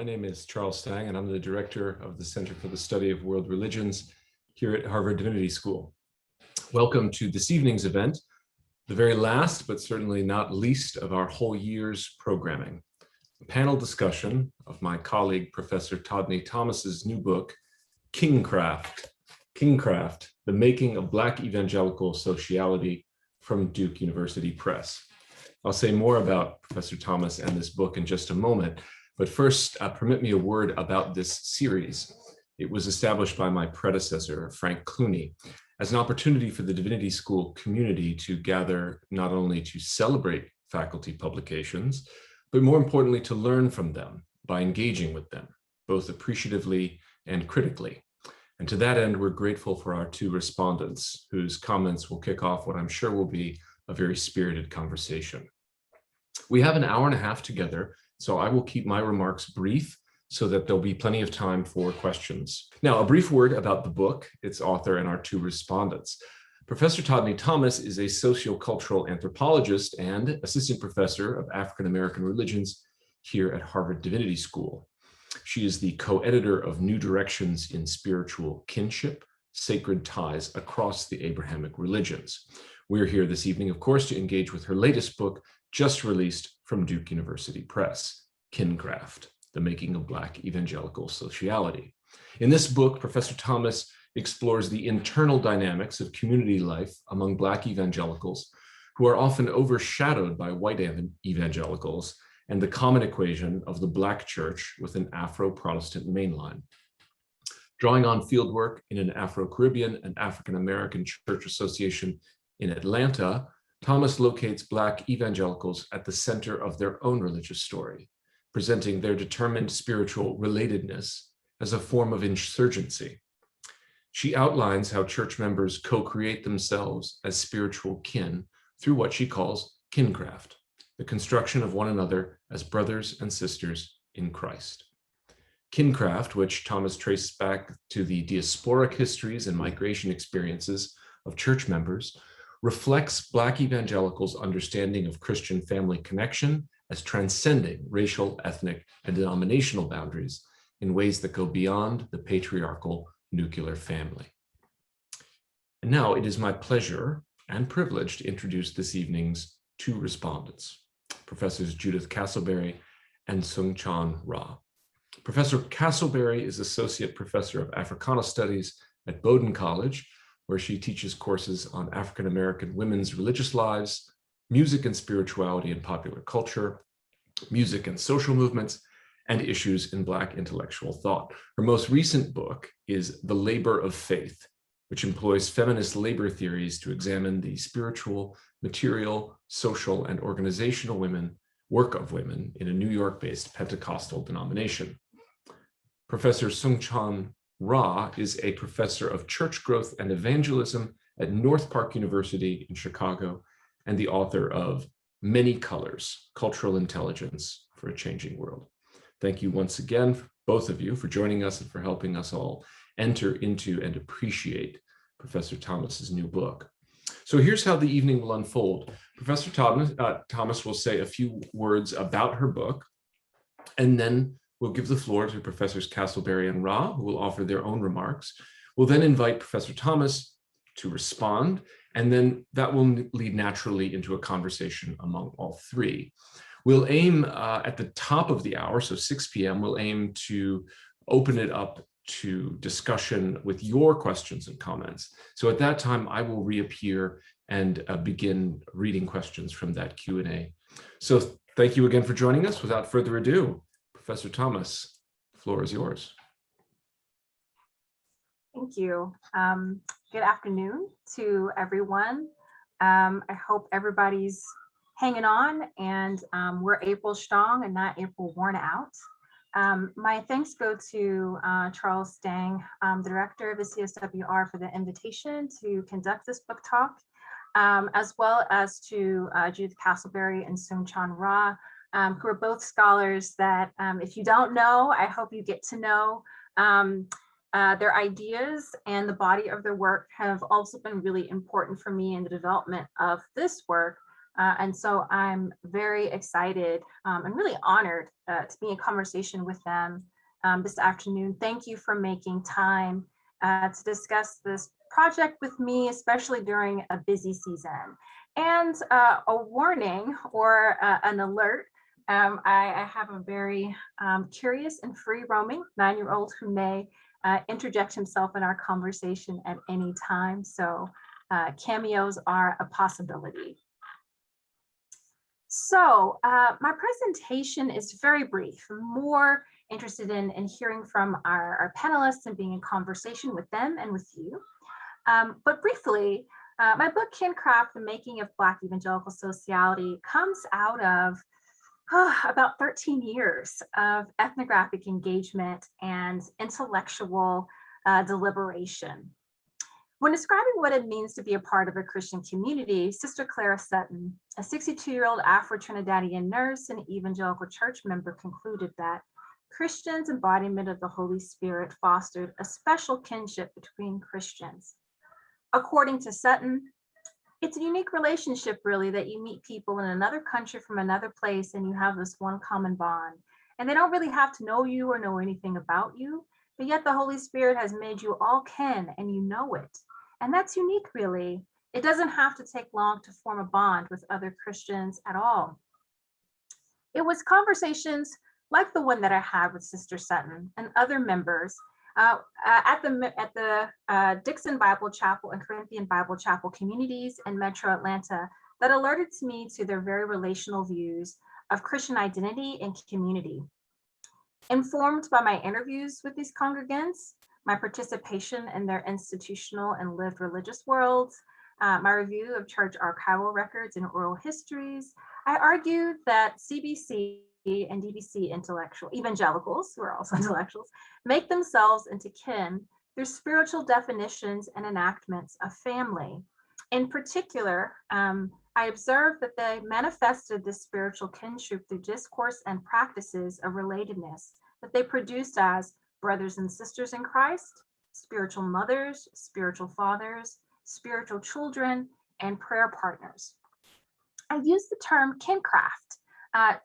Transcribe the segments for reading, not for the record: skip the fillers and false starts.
My name is Charles Stang, and I'm the director of the Center for the Study of World Religions here at Harvard Divinity School. Welcome to this evening's event, the very last, but certainly not least, of our whole year's programming. A panel discussion of my colleague, Professor Todne Thomas's new book, Kincraft, The Making of Black Evangelical Sociality, from Duke University Press. I'll say more about Professor Thomas and this book in just a moment, but first, permit me a word about this series. It was established by my predecessor, Frank Clooney, as an opportunity for the Divinity School community to gather not only to celebrate faculty publications, but more importantly, to learn from them by engaging with them, both appreciatively and critically. And to that end, we're grateful for our two respondents, whose comments will kick off what I'm sure will be a very spirited conversation. We have an hour and a half together, so I will keep my remarks brief so that there'll be plenty of time for questions. Now, a brief word about the book, its author, and our two respondents. Professor Todne Thomas is a sociocultural anthropologist and assistant professor of African American religions here at Harvard Divinity School. She is the co-editor of New Directions in Spiritual Kinship, Sacred Ties Across the Abrahamic Religions. We're here this evening, of course, to engage with her latest book, just released from Duke University Press, Kincraft, The Making of Black Evangelical Sociality. In this book, Professor Thomas explores the internal dynamics of community life among Black evangelicals, who are often overshadowed by white evangelicals, and the common equation of the Black church with an Afro-Protestant mainline. Drawing on fieldwork in an Afro-Caribbean and African-American church association in Atlanta, Thomas locates Black evangelicals at the center of their own religious story, presenting their determined spiritual relatedness as a form of insurgency. She outlines how church members co-create themselves as spiritual kin through what she calls kincraft, the construction of one another as brothers and sisters in Christ. Kincraft, which Thomas traced back to the diasporic histories and migration experiences of church members, reflects Black evangelicals' understanding of Christian family connection as transcending racial, ethnic, and denominational boundaries in ways that go beyond the patriarchal nuclear family. And now it is my pleasure and privilege to introduce this evening's two respondents, Professors Judith Casselberry and Soong-Chan Ra. Professor Casselberry is Associate Professor of Africana Studies at Bowdoin College, where she teaches courses on African American women's religious lives, music and spirituality and popular culture, music and social movements, and issues in Black intellectual thought. Her most recent book is The Labor of Faith, which employs feminist labor theories to examine the spiritual, material, social, and organizational work of women in a New York-based Pentecostal denomination. Professor Soong-Chan Ra is a professor of church growth and evangelism at North Park University in Chicago and the author of Many Colors, Cultural Intelligence for a Changing World. Thank you once again, both of you, for joining us and for helping us all enter into and appreciate Professor Thomas's new book. So here's how the evening will unfold. Professor Thomas will say a few words about her book, and then we'll give the floor to Professors Casselberry and Ra, who will offer their own remarks. We'll then invite Professor Thomas to respond, and then that will lead naturally into a conversation among all three. We'll aim at the top of the hour, so 6 p.m., we'll aim to open it up to discussion with your questions and comments. So at that time, I will reappear and begin reading questions from that Q&A. So thank you again for joining us. Without further ado, Professor Thomas, the floor is yours. Thank you. Good afternoon to everyone. I hope everybody's hanging on and we're April strong and not April worn out. My thanks go to Charles Stang, the director of the CSWR, for the invitation to conduct this book talk, as well as to Judith Casselberry and Soong-Chan Ra, who are both scholars that, if you don't know, I hope you get to know. Their ideas and the body of their work have also been really important for me in the development of this work, And so I'm very excited and really honored to be in conversation with them this afternoon. Thank you for making time to discuss this project with me, especially during a busy season. And a warning or an alert, I have a very curious and free-roaming 9-year-old who may interject himself in our conversation at any time. So cameos are a possibility. So my presentation is very brief. I'm more interested in hearing from our panelists and being in conversation with them and with you. But briefly, my book, Kincraft, The Making of Black Evangelical Sociality, comes out of about 13 years of ethnographic engagement and intellectual deliberation. When describing what it means to be a part of a Christian community, Sister Clara Sutton, a 62-year-old Afro-Trinidadian nurse and evangelical church member, concluded that Christians' embodiment of the Holy Spirit fostered a special kinship between Christians. According to Sutton, it's a unique relationship, really, that you meet people in another country from another place and you have this one common bond. And they don't really have to know you or know anything about you, but yet the Holy Spirit has made you all kin and you know it. And that's unique, really. It doesn't have to take long to form a bond with other Christians at all. It was conversations like the one that I had with Sister Sutton and other members at the Dixon Bible Chapel and Corinthian Bible Chapel communities in Metro Atlanta that alerted me to their very relational views of Christian identity and community. Informed by my interviews with these congregants, my participation in their institutional and lived religious worlds, my review of church archival records and oral histories, I argued that CBC and DBC evangelicals, who are also intellectuals, make themselves into kin through spiritual definitions and enactments of family. In particular, I observed that they manifested this spiritual kinship through discourse and practices of relatedness that they produced as brothers and sisters in Christ, spiritual mothers, spiritual fathers, spiritual children, and prayer partners. I use the term Kincraft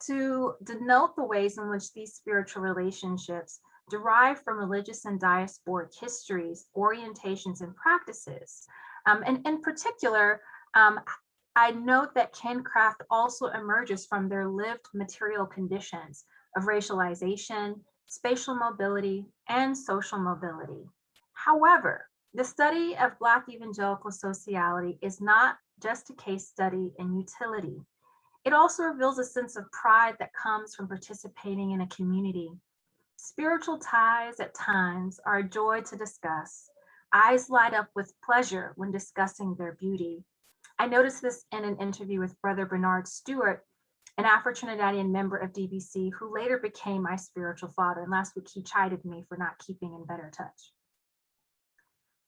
to denote the ways in which these spiritual relationships derive from religious and diasporic histories, orientations, and practices. And in particular, I note that Kincraft also emerges from their lived material conditions of racialization, spatial mobility, and social mobility. However, the study of Black evangelical sociality is not just a case study in utility. It also reveals a sense of pride that comes from participating in a community. Spiritual ties at times are a joy to discuss. Eyes light up with pleasure when discussing their beauty. I noticed this in an interview with Brother Bernard Stewart, an Afro-Trinidadian member of DBC who later became my spiritual father. And last week he chided me for not keeping in better touch.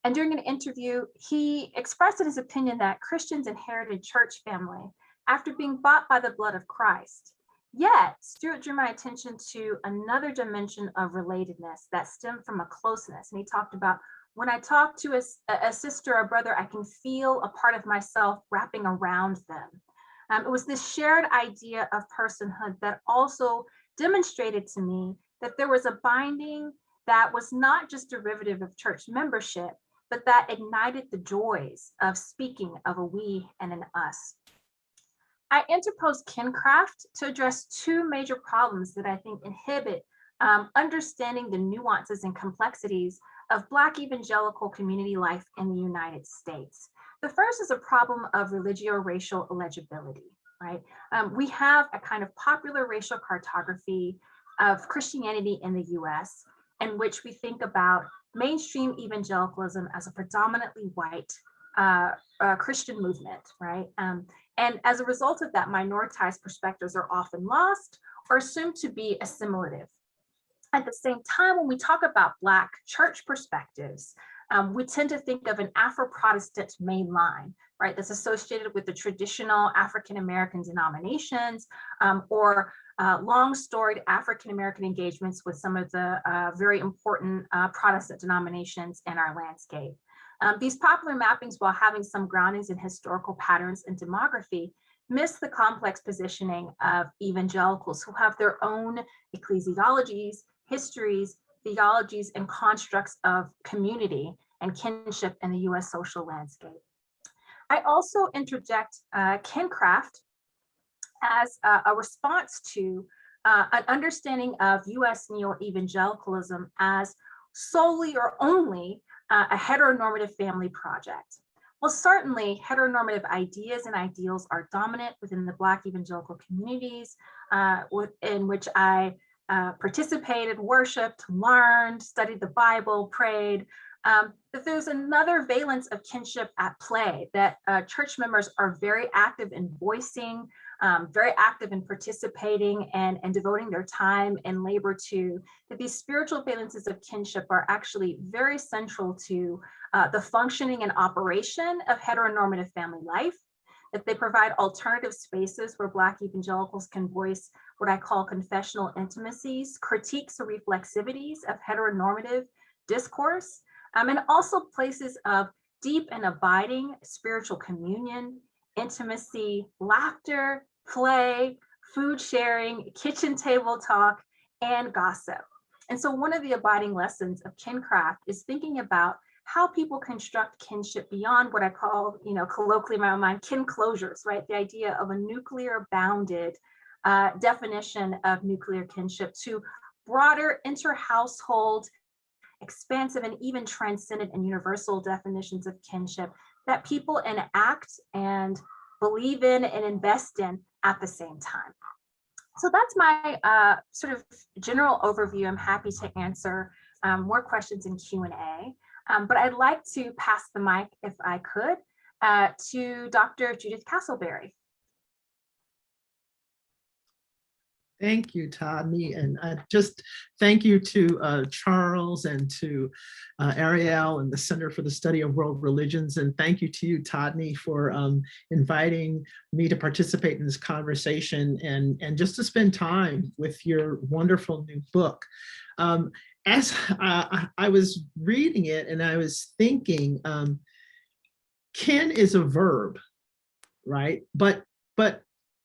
And during an interview, he expressed his opinion that Christians inherited church family after being bought by the blood of Christ. Yet, Stewart drew my attention to another dimension of relatedness that stemmed from a closeness. And he talked about, when I talk to a sister or brother, I can feel a part of myself wrapping around them. It was this shared idea of personhood that also demonstrated to me that there was a binding that was not just derivative of church membership, but that ignited the joys of speaking of a we and an us. I interposed Kincraft to address two major problems that I think inhibit understanding the nuances and complexities of Black evangelical community life in the United States. The first is a problem of religio-racial eligibility, right? We have a kind of popular racial cartography of Christianity in the US, in which we think about mainstream evangelicalism as a predominantly white Christian movement, right? And as a result of that, minoritized perspectives are often lost or assumed to be assimilative. At the same time, when we talk about Black church perspectives, we tend to think of an Afro-Protestant main line, right? That's associated with the traditional African-American denominations or long-storied African-American engagements with some of the very important Protestant denominations in our landscape. These popular mappings, while having some groundings in historical patterns and demography, miss the complex positioning of evangelicals who have their own ecclesiologies, histories, theologies, and constructs of community and kinship in the US social landscape. I also interject Kincraft as a response to an understanding of US neo-evangelicalism as solely or only a heteronormative family project. Well, certainly heteronormative ideas and ideals are dominant within the Black evangelical communities in which I participated, worshiped, learned, studied the Bible, prayed. That there's another valence of kinship at play that church members are very active in voicing, very active in participating and devoting their time and labor to, that these spiritual valences of kinship are actually very central to the functioning and operation of heteronormative family life, that they provide alternative spaces where Black evangelicals can voice what I call confessional intimacies, critiques or reflexivities of heteronormative discourse, and also places of deep and abiding spiritual communion, intimacy, laughter, play, food sharing, kitchen table talk, and gossip. And so one of the abiding lessons of Kincraft is thinking about how people construct kinship beyond what I call, colloquially in my own mind, kin closures, right? The idea of a nuclear bounded definition of nuclear kinship to broader inter-household, expansive and even transcendent and universal definitions of kinship that people enact and believe in and invest in at the same time. So that's my sort of general overview. I'm happy to answer more questions in Q&A, but I'd like to pass the mic, if I could, to Dr. Judith Casselberry. Thank you, Todne, and just thank you to Charles and to Ariel and the Center for the Study of World Religions, and thank you to you, Todne, for inviting me to participate in this conversation and just to spend time with your wonderful new book. As I was reading it and I was thinking, kin is a verb, right? But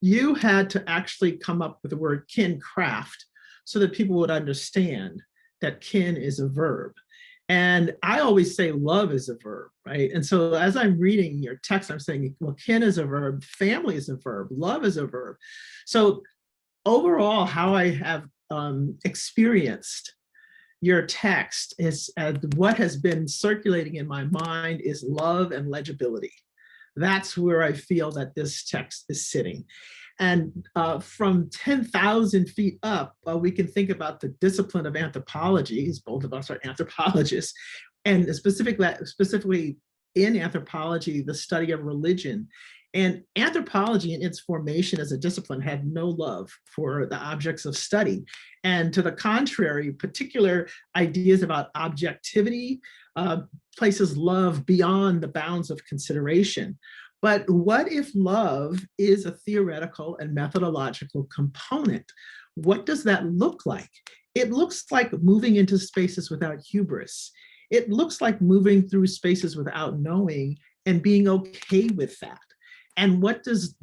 you had to actually come up with the word Kincraft so that people would understand that kin is a verb. And I always say love is a verb, right? And so as I'm reading your text, I'm saying, well, kin is a verb, family is a verb, love is a verb. So overall, how I have experienced your text is what has been circulating in my mind is love and legibility. That's where I feel that this text is sitting. And from 10,000 feet up, we can think about the discipline of anthropology, as both of us are anthropologists, and specifically in anthropology, the study of religion. And anthropology in its formation as a discipline had no love for the objects of study. And to the contrary, particular ideas about objectivity places love beyond the bounds of consideration. But what if love is a theoretical and methodological component? What does that look like? It looks like moving into spaces without hubris. It looks like moving through spaces without knowing and being okay with that. And what does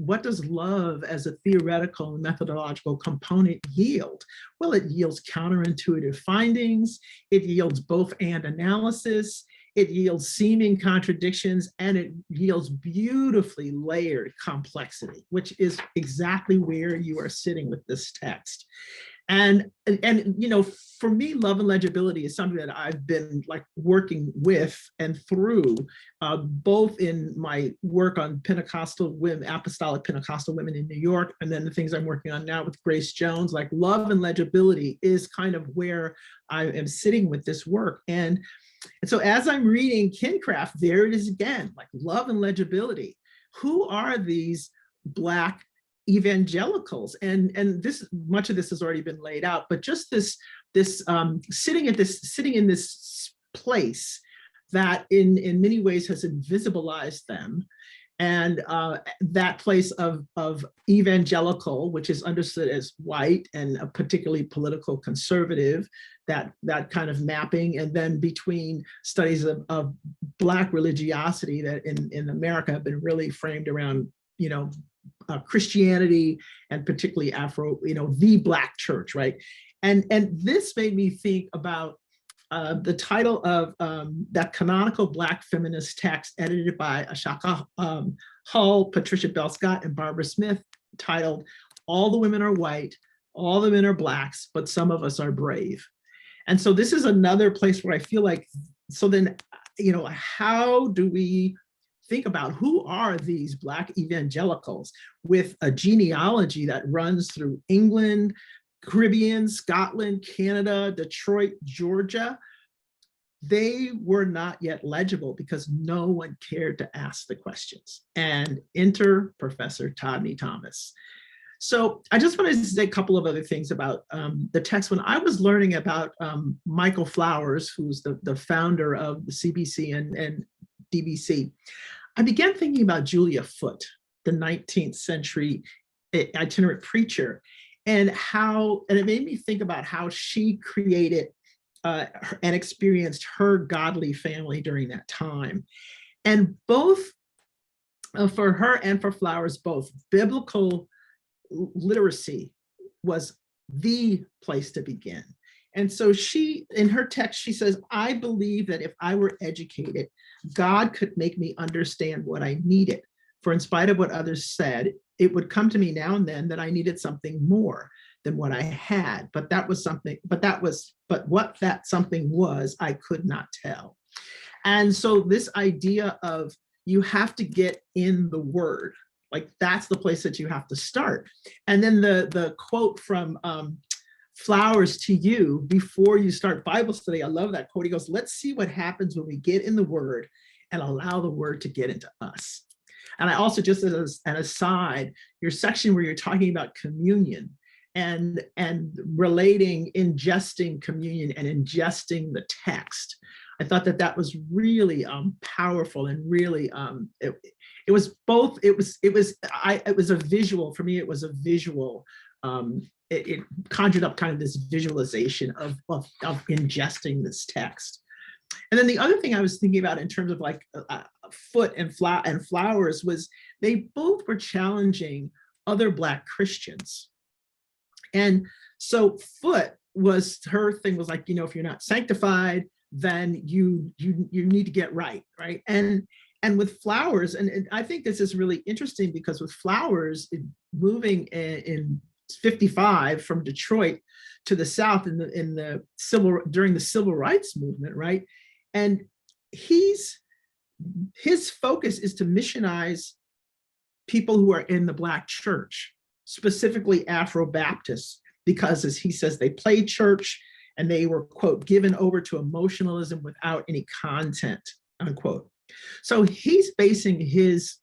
love as a theoretical and methodological component yield? Well, it yields counterintuitive findings, it yields both and analysis, it yields seeming contradictions, and it yields beautifully layered complexity, which is exactly where you are sitting with this text. And for me, love and legibility is something that I've been working with and through, both in my work on Pentecostal women, apostolic Pentecostal women in New York, and then the things I'm working on now with Grace Jones. Like love and legibility is kind of where I am sitting with this work. And so as I'm reading Kincraft, there it is again, like love and legibility. Who are these Black evangelicals? And this, much of this has already been laid out, but just sitting in this place that in many ways has invisibilized them, and that place of evangelical, which is understood as white and a particularly political conservative, that kind of mapping, and then between studies of Black religiosity that in America have been really framed around Christianity, and particularly Afro, the Black church, right? And this made me think about the title of that canonical Black feminist text edited by Ashaka Hull, Patricia Bell Scott, and Barbara Smith, titled "All the Women Are White, All the Men Are Blacks, but Some of Us Are Brave." And so this is another place where I feel like, so then, how do we think about who are these Black evangelicals with a genealogy that runs through England, Caribbean, Scotland, Canada, Detroit, Georgia? They were not yet legible because no one cared to ask the questions. And enter Professor Todne Thomas. So I just wanted to say a couple of other things about the text. When I was learning about Michael Flowers, who's the founder of the CBC and DBC, I began thinking about Julia Foote, the 19th century itinerant preacher, and it made me think about how she created and experienced her godly family during that time. And both for her and for Flowers, both biblical literacy was the place to begin. And so she, in her text, she says, "I believe that if I were educated, God could make me understand what I needed. For in spite of what others said, it would come to me now and then that I needed something more than what I had. But what that something was, I could not tell." And so this idea of you have to get in the word, like that's the place that you have to start. And then the quote from Flowers to you before you start Bible study, I love that quote. He goes, "Let's see what happens when we get in the word and allow the word to get into us." And I also, just as an aside, your section where you're talking about communion and relating, ingesting communion and ingesting the text, I thought that was really powerful and really it was a visual for me. It was a visual. It conjured up kind of this visualization of ingesting this text. And then the other thing I was thinking about in terms of like Foote and Flowers was they both were challenging other Black Christians. And so Foote her thing was like, if you're not sanctified, then you need to get right. And with Flowers, and I think this is really interesting because with Flowers moving in 55 from Detroit to the South during the civil rights movement, right? And his focus is to missionize people who are in the Black church, specifically Afro-Baptists, because as he says, they played church and they were, quote, given over to emotionalism without any content, unquote. So he's basing his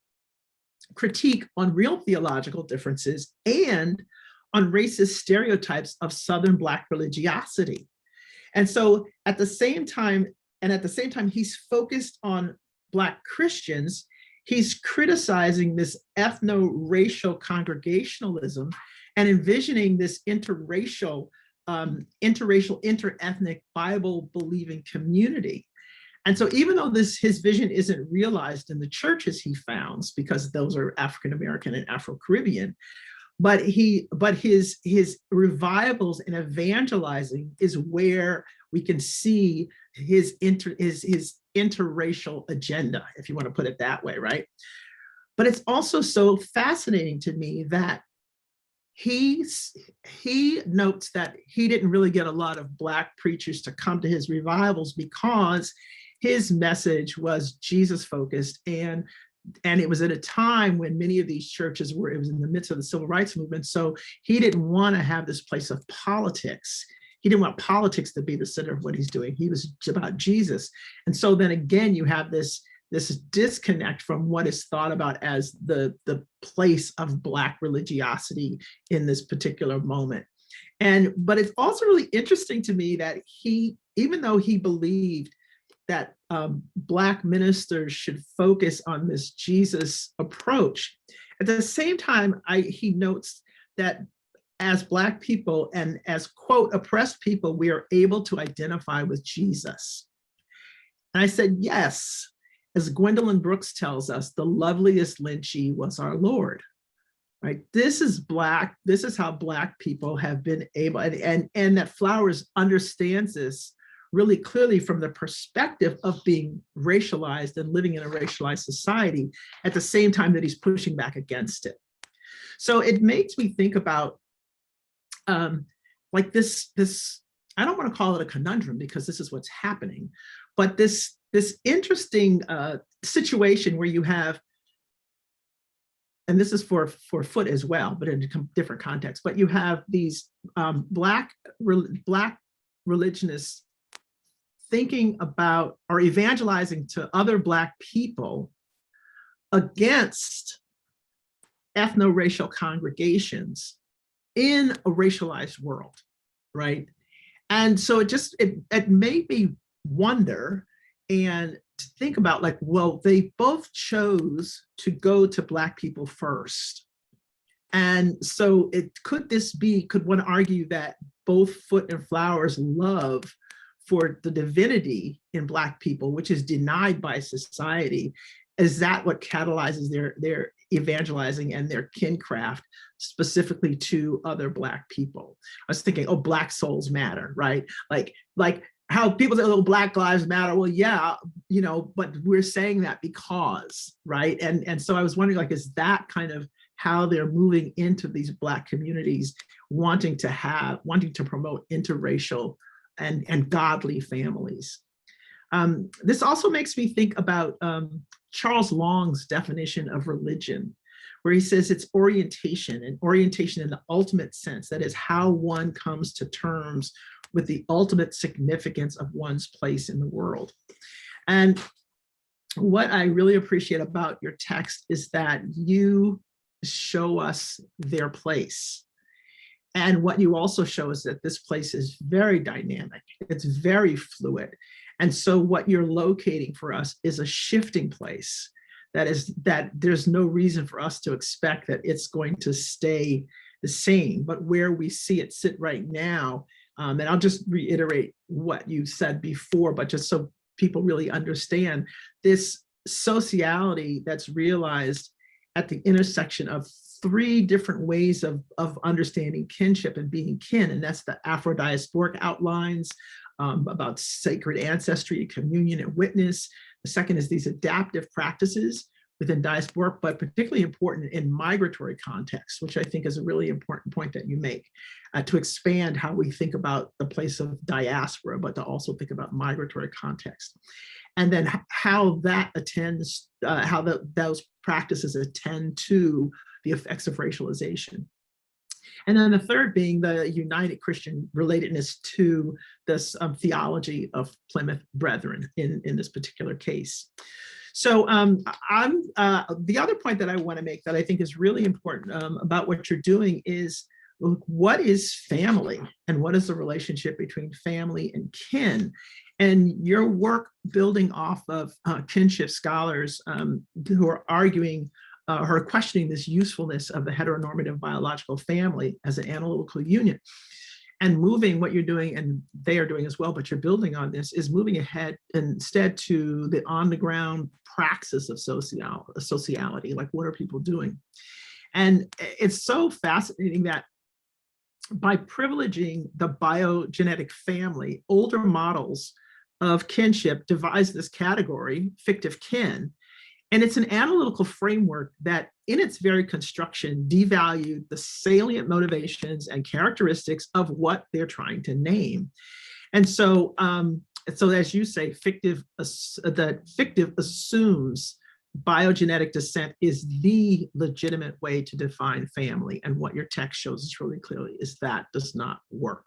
critique on real theological differences and on racist stereotypes of Southern Black religiosity. And so at the same time, he's focused on Black Christians, he's criticizing this ethno-racial congregationalism and envisioning this interracial, interethnic, Bible-believing community. And so even though his vision isn't realized in the churches he founds, because those are African-American and Afro-Caribbean, but his revivals and evangelizing is where we can see his interracial agenda, if you want to put it that way, right? But it's also so fascinating to me that he notes that he didn't really get a lot of Black preachers to come to his revivals because his message was Jesus focused, and it was at a time when many of these churches it was in the midst of the civil rights movement. So he didn't want to have this place of politics. He didn't want politics to be the center of what he's doing. He was about Jesus. And so then again, you have this disconnect from what is thought about as the place of Black religiosity in this particular moment. But it's also really interesting to me that even though he believed that Black ministers should focus on this Jesus approach, at the same time, he notes that as Black people and as, quote, oppressed people, we are able to identify with Jesus. And I said, yes, as Gwendolyn Brooks tells us, the loveliest Lynchie was our Lord. right? This is how Black people have been able, and that Flowers understands this really clearly from the perspective of being racialized and living in a racialized society at the same time that he's pushing back against it. So it makes me think about like this, I don't want to call it a conundrum because this is what's happening, but this interesting situation where you have, and this is for Foot as well, but in a different context, but you have these Black religionists thinking about or evangelizing to other Black people against ethno-racial congregations in a racialized world, right? And so it made me wonder and to think about, like, well, they both chose to go to Black people first. And so could one argue that both Foot and Flowers' love for the divinity in Black people, which is denied by society, is that what catalyzes their evangelizing and their kincraft specifically to other Black people? I was thinking, oh, Black souls matter, right? Like how people say, oh, Black lives matter. Well, yeah, but we're saying that because, right? And so I was wondering, like, is that kind of how they're moving into these Black communities, wanting to promote interracial and godly families? This also makes me think about Charles Long's definition of religion, where he says it's orientation, and orientation in the ultimate sense, that is how one comes to terms with the ultimate significance of one's place in the world. And what I really appreciate about your text is that you show us their place. And what you also show is that this place is very dynamic, it's very fluid. And so what you're locating for us is a shifting place that there's no reason for us to expect that it's going to stay the same, but where we see it sit right now, and I'll just reiterate what you said before, but just so people really understand, this sociality that's realized at the intersection of three different ways of understanding kinship and being kin, and that's the Afro-diasporic outlines about sacred ancestry, communion, and witness. The second is these adaptive practices within diasporic, but particularly important in migratory contexts, which I think is a really important point that you make, to expand how we think about the place of diaspora, but to also think about migratory context. And then how that attends, those practices attend to the effects of racialization. And then the third being the united Christian relatedness to this theology of Plymouth Brethren in this particular case. So the other point that I want to make that I think is really important about what you're doing is, what is family and what is the relationship between family and kin? And your work building off of kinship scholars who are arguing or questioning this usefulness of the heteronormative biological family as an analytical unit, and moving what you're doing, and they are doing as well, but you're building on this, is moving ahead instead to the on-the-ground praxis of sociality, like what are people doing? And it's so fascinating that by privileging the biogenetic family, older models of kinship devise this category, fictive kin, and it's an analytical framework that in its very construction devalued the salient motivations and characteristics of what they're trying to name. And so, as you say, fictive assumes biogenetic descent is the legitimate way to define family. And what your text shows us really clearly is that does not work.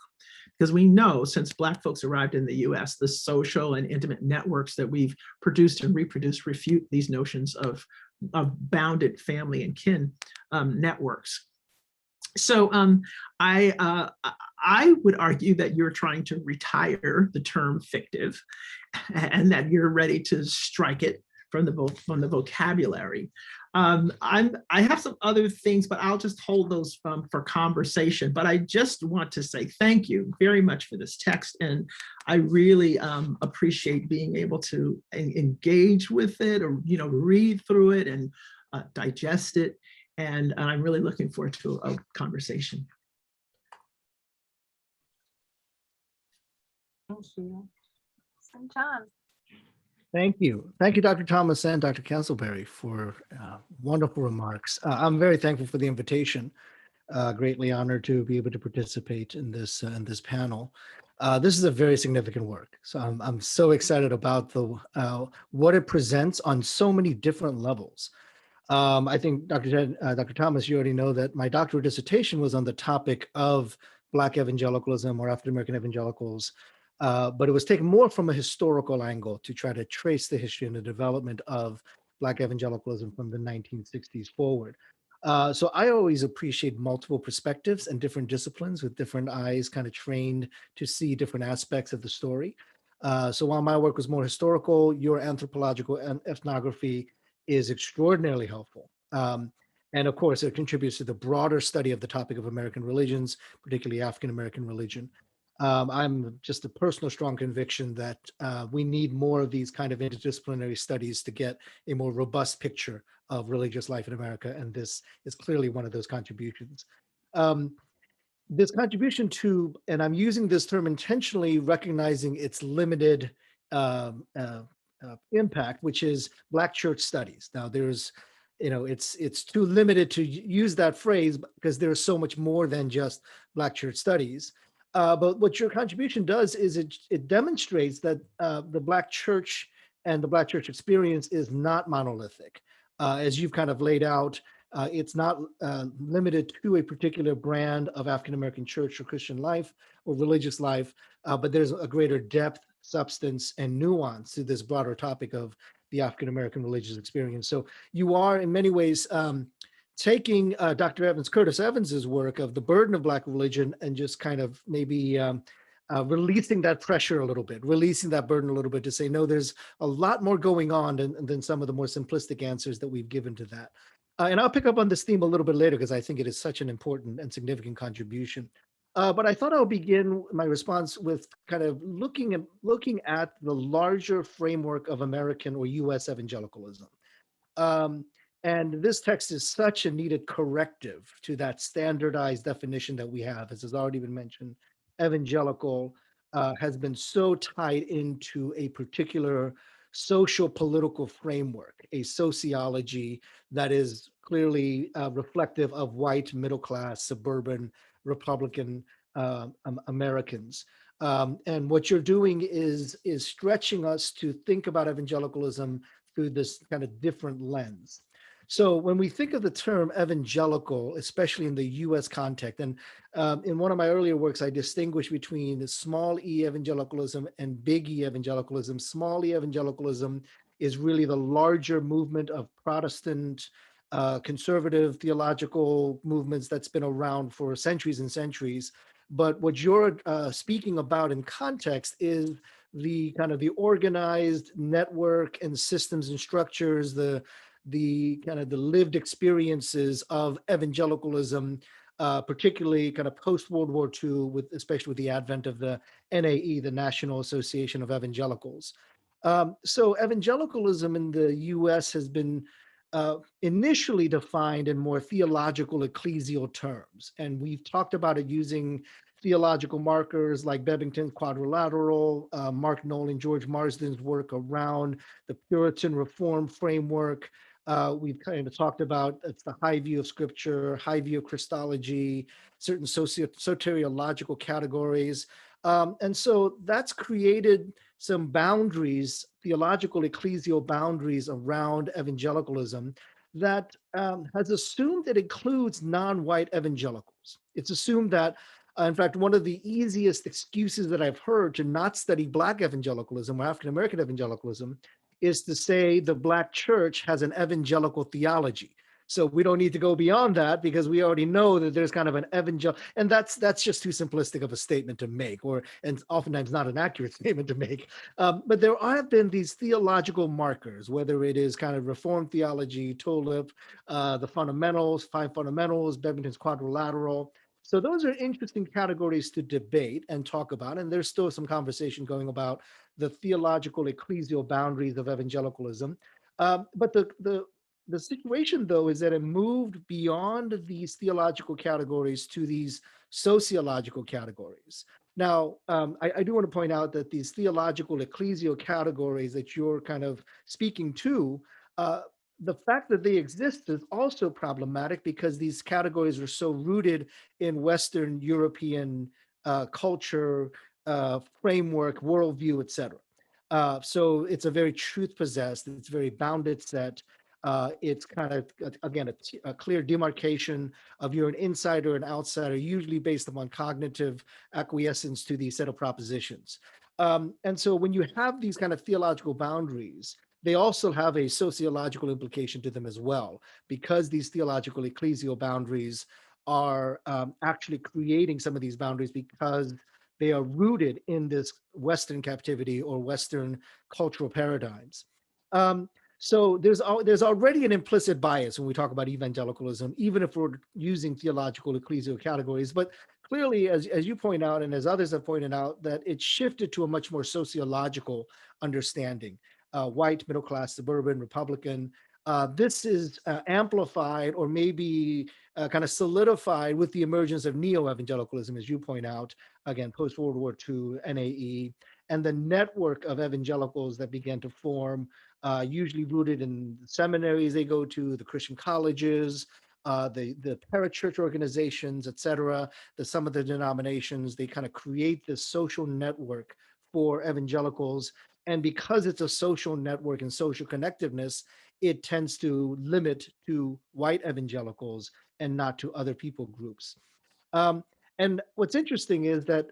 Because we know since Black folks arrived in the US, the social and intimate networks that we've produced and reproduced refute these notions of bounded family and kin networks. So I would argue that you're trying to retire the term fictive and that you're ready to strike it from the vocabulary. I have some other things, but I'll just hold those for conversation. But I just want to say thank you very much for this text. And I really appreciate being able to engage with it or, read through it and digest it. And I'm really looking forward to a conversation. Thank you. Soong-Chan. Thank you. Thank you, Dr. Thomas and Dr. Casselberry, for wonderful remarks. I'm very thankful for the invitation. Greatly honored to be able to participate in this panel. This is a very significant work. So I'm so excited about the what it presents on so many different levels. I think Dr. Thomas, you already know that my doctoral dissertation was on the topic of Black evangelicalism or African American evangelicals, but it was taken more from a historical angle to try to trace the history and the development of Black evangelicalism from the 1960s forward. So I always appreciate multiple perspectives and different disciplines with different eyes kind of trained to see different aspects of the story. So while my work was more historical, your anthropological and ethnography is extraordinarily helpful. And of course, it contributes to the broader study of the topic of American religions, particularly African-American religion. I'm just a personal strong conviction that we need more of these kind of interdisciplinary studies to get a more robust picture of religious life in America. And this is clearly one of those contributions. This contribution to, and I'm using this term intentionally, recognizing its limited impact, which is Black church studies. Now there's, it's too limited to use that phrase because there's so much more than just Black church studies. But what your contribution does is it demonstrates that the Black church and the Black church experience is not monolithic. As you've kind of laid out, it's not limited to a particular brand of African-American church or Christian life or religious life, but there's a greater depth, substance, and nuance to this broader topic of the African-American religious experience. So you are in many ways taking Dr. Curtis Evans's work of the burden of Black religion and just kind of maybe releasing that pressure a little bit, releasing that burden a little bit to say, no, there's a lot more going on than some of the more simplistic answers that we've given to that. And I'll pick up on this theme a little bit later because I think it is such an important and significant contribution. But I thought I'll begin my response with kind of looking at the larger framework of American or US evangelicalism. And this text is such a needed corrective to that standardized definition that we have. As has already been mentioned, evangelical has been so tied into a particular social political framework, a sociology that is clearly reflective of white, middle-class, suburban, Republican Americans. And what you're doing is stretching us to think about evangelicalism through this kind of different lens. So when we think of the term evangelical, especially in the US context, and in one of my earlier works, I distinguish between the small e evangelicalism and big E evangelicalism. Small e evangelicalism is really the larger movement of Protestant, conservative theological movements that's been around for centuries and centuries. But what you're speaking about in context is the kind of the organized network and systems and structures, the kind of the lived experiences of evangelicalism, particularly kind of post-World War II, especially with the advent of the NAE, the National Association of Evangelicals. So evangelicalism in the US has been initially defined in more theological ecclesial terms. And we've talked about it using theological markers like Bebbington's quadrilateral, Mark Nolan, George Marsden's work around the Puritan reform framework. We've kind of talked about it's the high view of scripture, high view of Christology, certain soteriological categories. And so that's created some boundaries, theological ecclesial boundaries around evangelicalism that has assumed it includes non-white evangelicals. It's assumed that, in fact, one of the easiest excuses that I've heard to not study Black evangelicalism or African-American evangelicalism is to say the Black church has an evangelical theology. So we don't need to go beyond that because we already know that there's kind of an evangelical, and that's just too simplistic of a statement to make, and oftentimes not an accurate statement to make. But there have been these theological markers, whether it is kind of Reformed theology, Tulip, the fundamentals, five fundamentals, Bebbington's quadrilateral. So those are interesting categories to debate and talk about, and there's still some conversation going about the theological ecclesial boundaries of evangelicalism. But the the situation, though, is that it moved beyond these theological categories to these sociological categories. Now, I do want to point out that these theological ecclesial categories that you're kind of speaking to, the fact that they exist is also problematic because these categories are so rooted in Western European culture, framework, worldview, etc. So it's a very truth possessed, it's very bounded set. It's kind of, again, a clear demarcation of you're an insider and outsider, usually based upon cognitive acquiescence to these set of propositions. And so when you have these kind of theological boundaries, they also have a sociological implication to them as well, because these theological ecclesial boundaries are actually creating some of these boundaries because they are rooted in this Western captivity or Western cultural paradigms. So there's already an implicit bias when we talk about evangelicalism, even if we're using theological ecclesial categories. But clearly, as you point out, and as others have pointed out, that it shifted to a much more sociological understanding. White, middle class, suburban, Republican. This is amplified or maybe kind of solidified with the emergence of neo-evangelicalism, as you point out, again, post-World War II, NAE, and the network of evangelicals that began to form, usually rooted in seminaries they go to, the Christian colleges, the parachurch organizations, et cetera, some of the denominations. They kind of create this social network for evangelicals. And because it's a social network and social connectiveness, it tends to limit to white evangelicals and not to other people groups. And what's interesting is that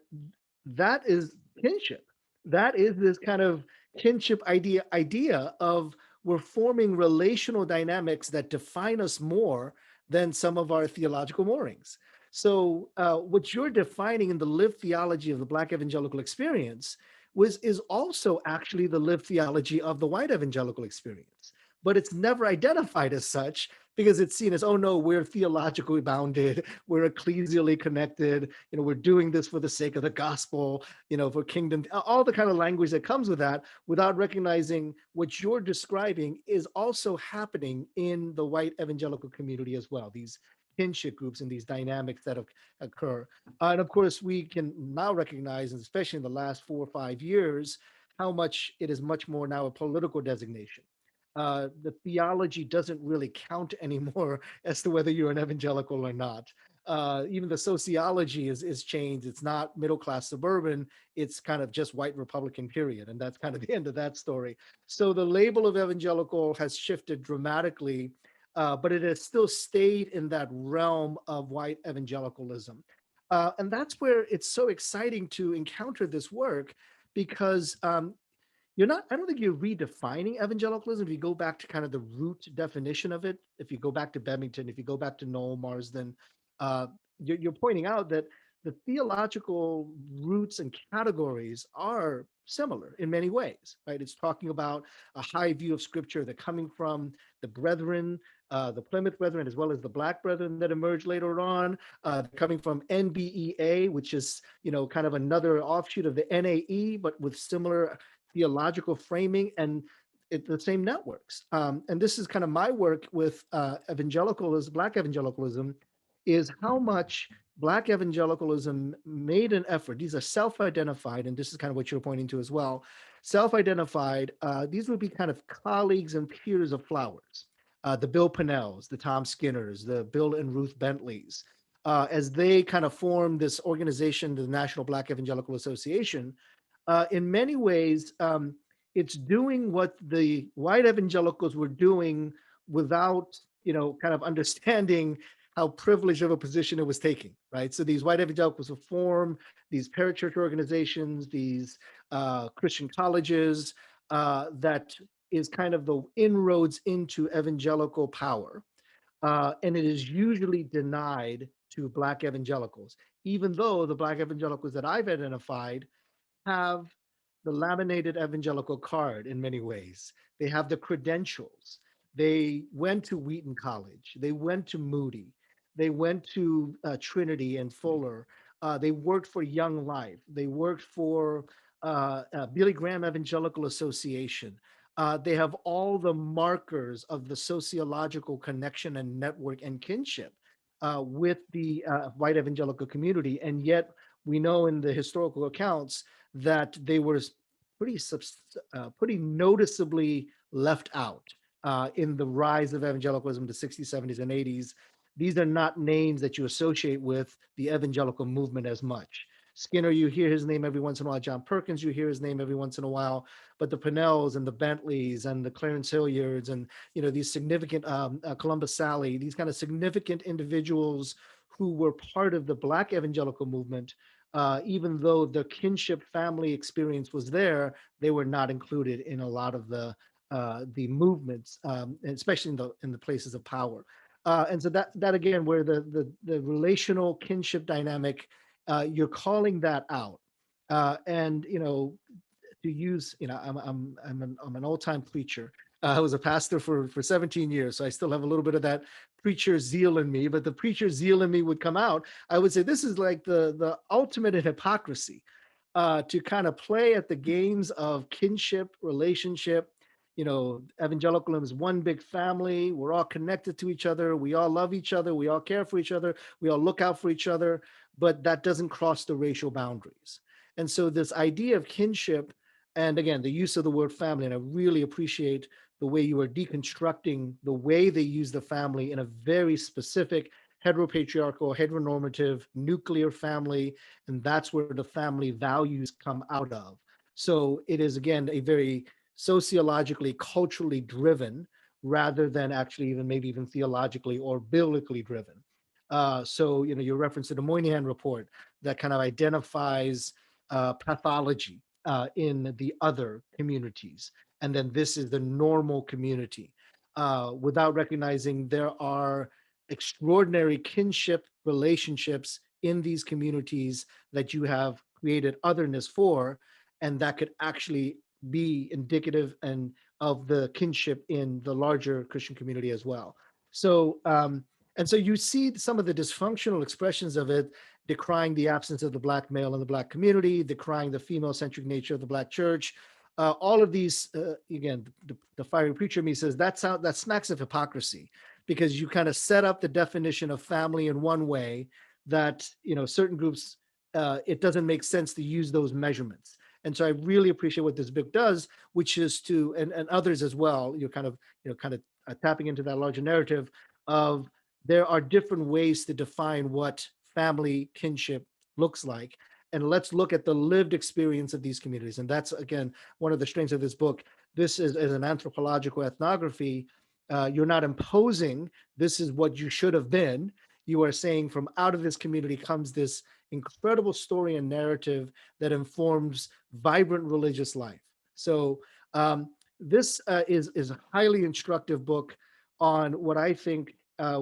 is kinship. That is this kind of kinship idea of we're forming relational dynamics that define us more than some of our theological moorings. So what you're defining in the lived theology of the Black evangelical experience is also actually the lived theology of the white evangelical experience. But it's never identified as such because it's seen as, oh no, we're theologically bounded, we're ecclesially connected, we're doing this for the sake of the gospel, for kingdom, all the kind of language that comes with that, without recognizing what you're describing is also happening in the white evangelical community as well, these kinship groups and these dynamics that occur. And of course, we can now recognize, and especially in the last 4 or 5 years, how much it is much more now a political designation. The theology doesn't really count anymore as to whether you're an evangelical or not. Even the sociology is changed. It's not middle class suburban. It's kind of just white Republican, period. And that's kind of the end of that story. So the label of evangelical has shifted dramatically, but it has still stayed in that realm of white evangelicalism. And that's where it's so exciting to encounter this work, because I don't think you're redefining evangelicalism. If you go back to kind of the root definition of it, if you go back to Bemington, if you go back to Noel Marsden, you're pointing out that the theological roots and categories are similar in many ways, right? It's talking about a high view of scripture that coming from the brethren, the Plymouth Brethren, as well as the Black Brethren that emerged later on, coming from NBEA, which is, kind of another offshoot of the NAE, but with similar theological framing and the same networks. And this is kind of my work with evangelicalism, Black evangelicalism, is how much Black evangelicalism made an effort. These are self-identified, and this is kind of what you're pointing to as well. Self-identified, these would be kind of colleagues and peers of Flowers, the Bill Pinnells, the Tom Skinners, the Bill and Ruth Bentleys, as they kind of formed this organization, the National Black Evangelical Association. In many ways, it's doing what the white evangelicals were doing without, kind of understanding how privileged of a position it was taking, right? So these white evangelicals would form these parachurch organizations, these Christian colleges, that is kind of the inroads into evangelical power. And it is usually denied to Black evangelicals, even though the Black evangelicals that I've identified have the laminated evangelical card in many ways. They have the credentials. They went to Wheaton College. They went to Moody. They went to Trinity and Fuller. They worked for Young Life. They worked for Billy Graham Evangelical Association. they have all the markers of the sociological connection and network and kinship with the white evangelical community. And yet we know in the historical accounts that they were pretty noticeably left out in the rise of evangelicalism, the 60s, 70s, and 80s. These are not names that you associate with the evangelical movement as much. Skinner, you hear his name every once in a while. John Perkins, you hear his name every once in a while. But the Pinnells and the Bentleys and the Clarence Hilliards and these significant Columbus Sally, these kind of significant individuals who were part of the Black evangelical movement, even though the kinship family experience was there, they were not included in a lot of the movements, especially in the places of power. And so that again, where the relational kinship dynamic, you're calling that out, and to use, I'm an old time preacher. I was a pastor for 17 years, so I still have a little bit of that preacher zeal in me. But the preacher zeal in me would come out. I would say this is like the ultimate in hypocrisy, to kind of play at the games of kinship, relationship. Evangelicalism is one big family. We're all connected to each other. We all love each other. We all care for each other. We all look out for each other. But that doesn't cross the racial boundaries. And so this idea of kinship, and again, the use of the word family, and I really appreciate the way you are deconstructing the way they use the family in a very specific heteropatriarchal, heteronormative, nuclear family, and that's where the family values come out of. So it is, again, a very sociologically, culturally driven, rather than actually maybe even theologically or biblically driven. So, your reference to the Moynihan report that kind of identifies pathology in the other communities. And then this is the normal community, without recognizing there are extraordinary kinship relationships in these communities that you have created otherness for, and that could actually be indicative of the kinship in the larger Christian community as well. So, and so you see some of the dysfunctional expressions of it, decrying the absence of the Black male in the Black community, decrying the female-centric nature of the Black church. All of these, again, the fiery preacher in me says that smacks of hypocrisy, because you kind of set up the definition of family in one way that, certain groups, it doesn't make sense to use those measurements. And so I really appreciate what this book does, which is to, and others as well, you're kind of tapping into that larger narrative of there are different ways to define what family kinship looks like. And let's look at the lived experience of these communities. And that's, again, one of the strengths of this book. This is as an anthropological ethnography. You're not imposing, this is what you should have been. You are saying from out of this community comes this incredible story and narrative that informs vibrant religious life. So this is a highly instructive book on what I think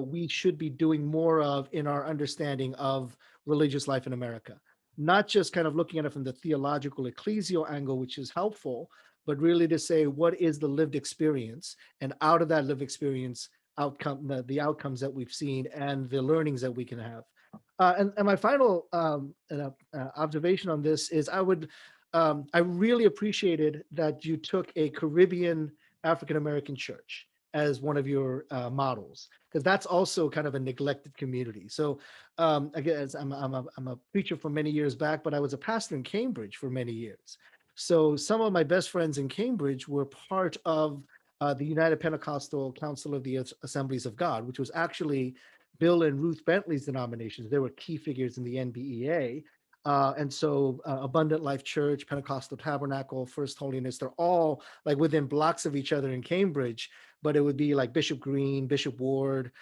we should be doing more of in our understanding of religious life in America. Not just kind of looking at it from the theological ecclesial angle, which is helpful, but really to say what is the lived experience, and out of that lived experience, the outcomes that we've seen and the learnings that we can have. And my final observation on this is I really appreciated that you took a Caribbean African-American church as one of your models, because that's also kind of a neglected community. So again, I'm a preacher for many years back, but I was a pastor in Cambridge for many years. So some of my best friends in Cambridge were part of the United Pentecostal Council of the Assemblies of God, which was actually Bill and Ruth Bentley's denominations. They were key figures in the NBEA. And so Abundant Life Church, Pentecostal Tabernacle, First Holiness, they're all like within blocks of each other in Cambridge, but it would be like Bishop Green, Bishop Ward,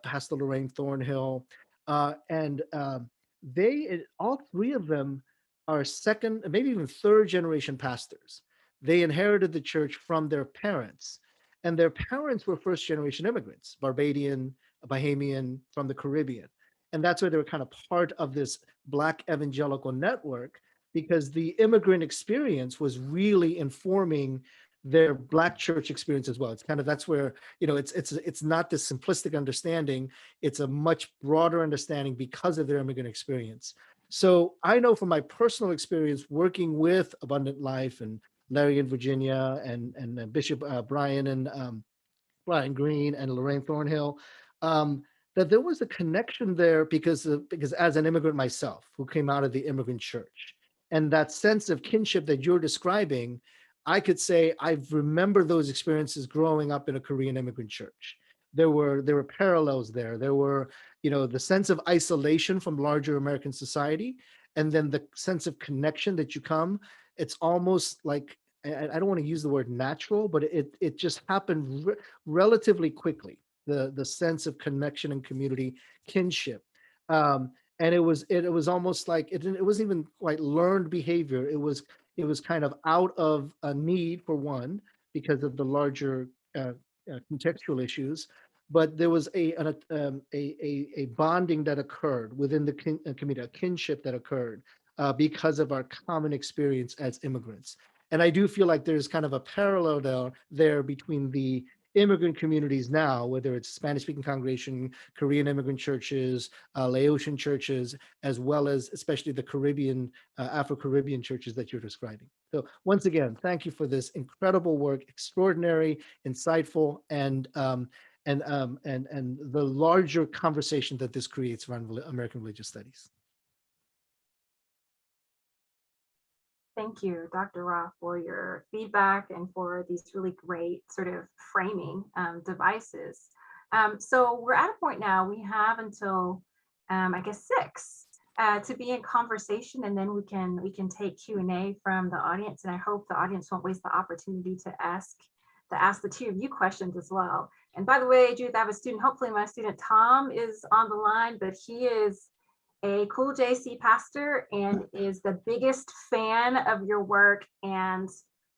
Pastor Lorraine Thornhill. And all three of them are second, maybe even third generation pastors. They inherited the church from their parents, and their parents were first generation immigrants, Barbadian, Bahamian, from the Caribbean. And that's why they were kind of part of this Black evangelical network, because the immigrant experience was really informing their Black church experience as well. It's kind of, that's where, it's not this simplistic understanding. It's a much broader understanding because of their immigrant experience. So I know from my personal experience working with Abundant Life and Larry in Virginia, and Bishop Brian and Brian Green and Lorraine Thornhill, that there was a connection there because as an immigrant myself who came out of the immigrant church, and that sense of kinship that you're describing, I could say I remember those experiences growing up in a Korean immigrant church. There were parallels there. There were, the sense of isolation from larger American society, and then the sense of connection that you come. It's almost like, I don't want to use the word natural, but it just happened relatively quickly. The sense of connection and community kinship. And it was almost like it wasn't even quite learned behavior. It was kind of out of a need for one because of the larger contextual issues, but there was a bonding that occurred within the community, a kinship that occurred because of our common experience as immigrants. And I do feel like there's kind of a parallel there between the immigrant communities now, whether it's Spanish-speaking congregation, Korean immigrant churches, Laotian churches, as well as especially the Caribbean, Afro-Caribbean churches that you're describing. So once again, thank you for this incredible work, extraordinary, insightful, and the larger conversation that this creates around American religious studies. Thank you, Dr. Roth, for your feedback and for these really great sort of framing devices. So we're at a point now, we have until, I guess, 6 to be in conversation, and then we can take Q&A from the audience. And I hope the audience won't waste the opportunity to ask the two of you questions as well. And by the way, Judith, I have a student, hopefully my student Tom is on the line, but he is a cool JC pastor and is the biggest fan of your work. And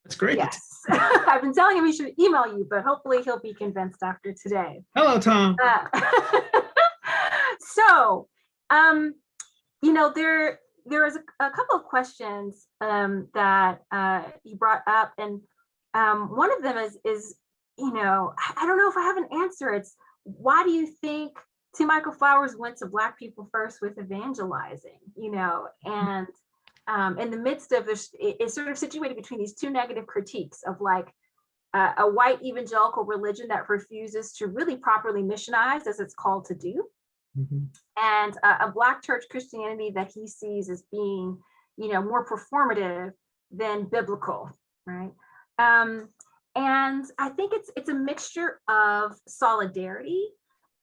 That's great. Yes, I've been telling him he should email you, but hopefully he'll be convinced after today. Hello, Tom. So, there is a couple of questions that you brought up, and one of them is, I don't know if I have an answer. It's, why do you think T. Michael Flowers went to Black people first with evangelizing, and in the midst of this, it's sort of situated between these two negative critiques of like a white evangelical religion that refuses to really properly missionize as it's called to do, and a Black church Christianity that he sees as being, more performative than biblical, right? And I think it's a mixture of solidarity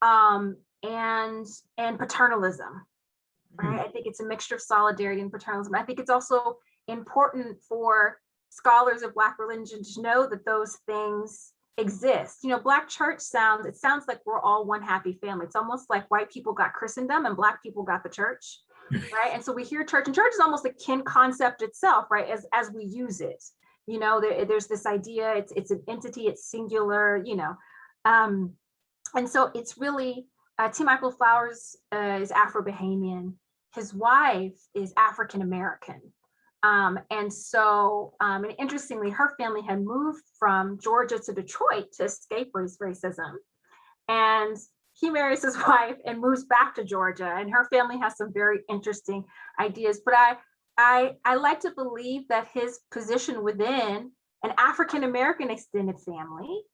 and paternalism, right? I think it's a mixture of solidarity and paternalism. I think it's also important for scholars of Black religion to know that those things exist. Black church sounds like we're all one happy family. It's almost like white people got Christendom and Black people got the church, right? And so we hear church, and church is almost a kin concept itself, right? As we use it, there's this idea, it's an entity, it's singular, and so it's really, T. Michael Flowers is Afro-Bahamian. His wife is African-American. And interestingly, her family had moved from Georgia to Detroit to escape racism. And he marries his wife and moves back to Georgia. And her family has some very interesting ideas. But I like to believe that his position within an African-American extended family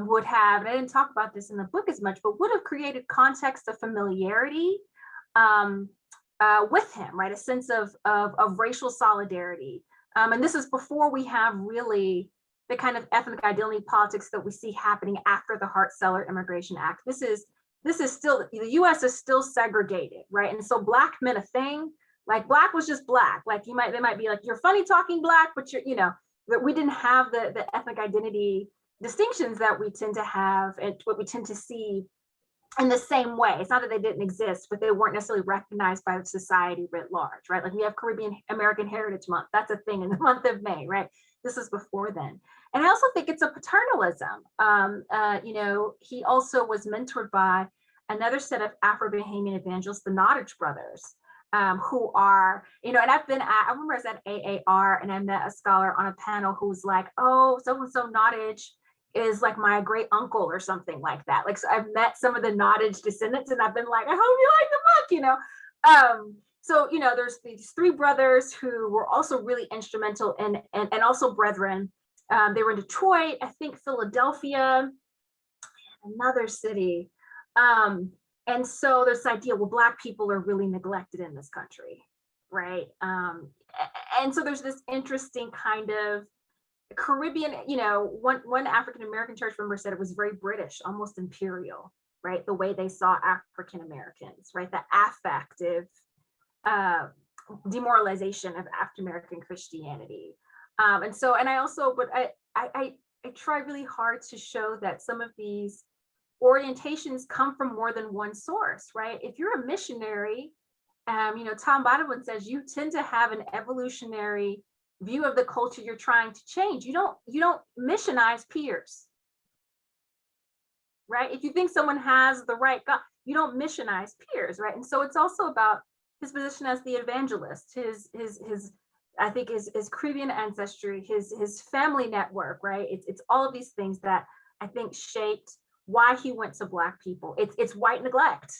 would have, and I didn't talk about this in the book as much, but would have created context of familiarity with him, right? A sense of racial solidarity. And this is before we have really the kind of ethnic identity politics that we see happening after the Hart-Celler Immigration Act. This is still, the US is still segregated, right? And so Black meant a thing, like Black was just Black. Like they might be like, you're funny talking Black, but that we didn't have the ethnic identity distinctions that we tend to have and what we tend to see in the same way. It's not that they didn't exist, but they weren't necessarily recognized by society writ large, right? Like we have Caribbean American Heritage Month. That's a thing in the month of May, right? This is before then. And I also think it's a paternalism. He also was mentored by another set of Afro-Bahamian evangelists, the Knottage Brothers, who are, and I remember I was at AAR and I met a scholar on a panel who's like, oh, so-and-so Knottage is like my great uncle or something like that. Like, so I've met some of the Knottage descendants and I've been like, I hope you like the book, so, there's these three brothers who were also really instrumental and also brethren. They were in Detroit, I think Philadelphia, another city. And so there's this idea, well, Black people are really neglected in this country, right? And so there's this interesting kind of Caribbean, one African-American church member said it was very British, almost imperial, right? The way they saw African-Americans, right? The affective demoralization of African-American Christianity. And I try really hard to show that some of these orientations come from more than one source, right? If you're a missionary, Tom Bowdoin says you tend to have an evolutionary view of the culture you're trying to change. You don't missionize peers, right? If you think someone has the right God, you don't missionize peers, right? And so it's also about his position as the evangelist, his I think his Caribbean ancestry, his family network, right? It's all of these things that I think shaped why he went to Black people. It's white neglect,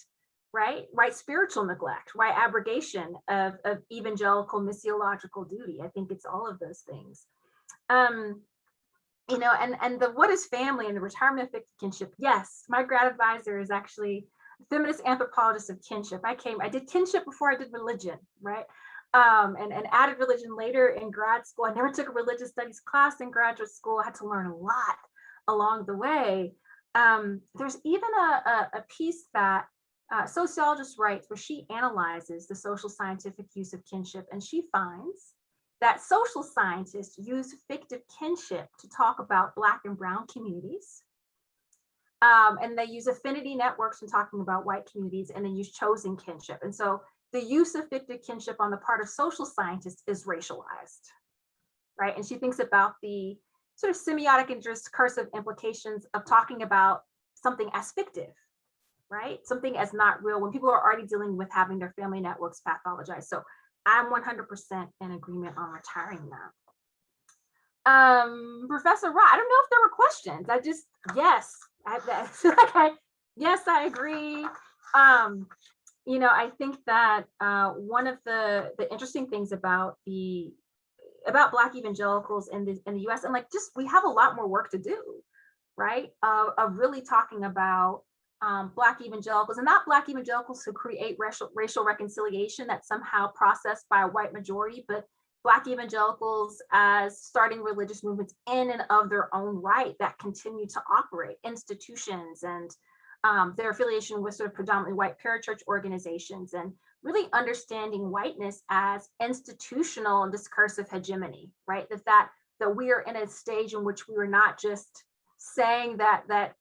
right? White spiritual neglect, white abrogation of evangelical missiological duty. I think it's all of those things. And the what is family and the retirement of kinship. Yes, my grad advisor is actually a feminist anthropologist of kinship. I did kinship before I did religion, right? And added religion later in grad school. I never took a religious studies class in graduate school. I had to learn a lot along the way. There's even a piece that sociologist writes where she analyzes the social scientific use of kinship, and she finds that social scientists use fictive kinship to talk about Black and brown communities. And they use affinity networks in talking about white communities, and then use chosen kinship. And so the use of fictive kinship on the part of social scientists is racialized, right? And she thinks about the sort of semiotic and discursive implications of talking about something as fictive, right? Something as not real when people are already dealing with having their family networks pathologized. So I'm 100% in agreement on retiring that. Professor Ra, I don't know if there were questions. Yes, I agree. I think that one of the interesting things about Black evangelicals in the US, and we have a lot more work to do, right? Of really talking about Black evangelicals, and not Black evangelicals who create racial reconciliation that's somehow processed by a white majority, but Black evangelicals as starting religious movements in and of their own right that continue to operate institutions and their affiliation with sort of predominantly white parachurch organizations, and really understanding whiteness as institutional and discursive hegemony, right? That we are in a stage in which we are not just saying that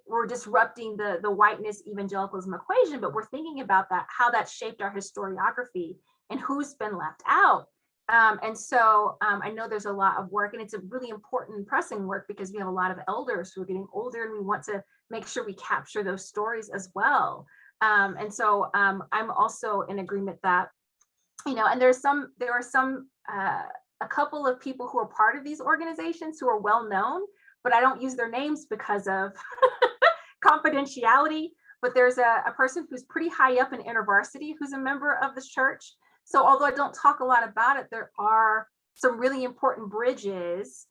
we're disrupting the whiteness evangelicalism equation, but we're thinking about how that shaped our historiography and who's been left out. And so I know there's a lot of work, and it's a really important pressing work because we have a lot of elders who are getting older, and we want to make sure we capture those stories as well. And so I'm also in agreement that, and there are a couple of people who are part of these organizations who are well known, but I don't use their names because of confidentiality. But there's a person who's pretty high up in InterVarsity who's a member of this church. So although I don't talk a lot about it, there are some really important bridges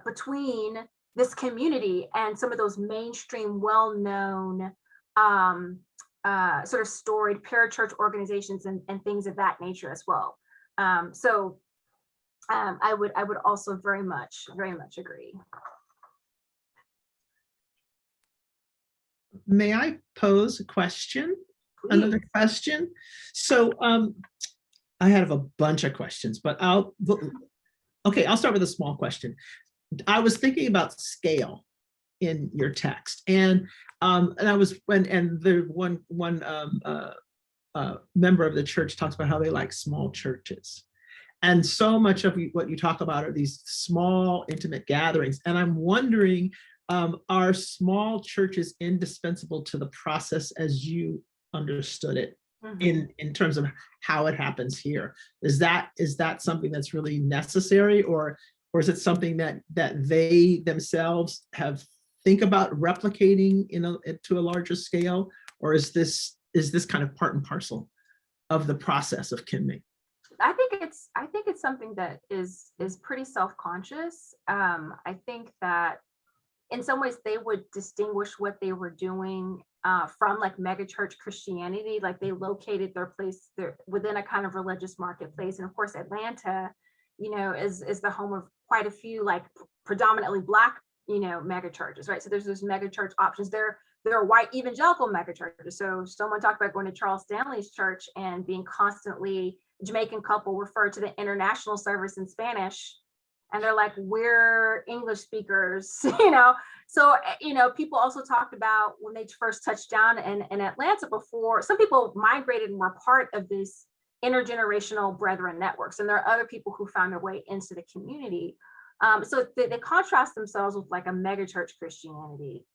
between this community and some of those mainstream, well-known, sort of storied parachurch organizations and things of that nature as well. So I would also very much agree. May I pose a question? Another question. So I have a bunch of questions, but I'll start with a small question. I was thinking about scale in your text, and the one member of the church talks about how they like small churches, and so much of what you talk about are these small, intimate gatherings. And I'm wondering, are small churches indispensable to the process as you understood it, in terms of how it happens here? Is that something that's really necessary, or is it something that they themselves think about replicating to a larger scale, or is this kind of part and parcel of the process of kinming? I think it's something that is pretty self-conscious. I think that in some ways they would distinguish what they were doing from like megachurch Christianity. Like they located their place there within a kind of religious marketplace. And of course, Atlanta, is the home of quite a few like predominantly Black, megachurches, right? So there's those megachurch options. There are white evangelical megachurches. So someone talked about going to Charles Stanley's church and being constantly Jamaican couple referred to the international service in Spanish. And they're like, we're English speakers, So, people also talked about when they first touched down in Atlanta before, some people migrated and were part of this intergenerational brethren networks. And there are other people who found their way into the community. So they contrast themselves with like a megachurch Christianity.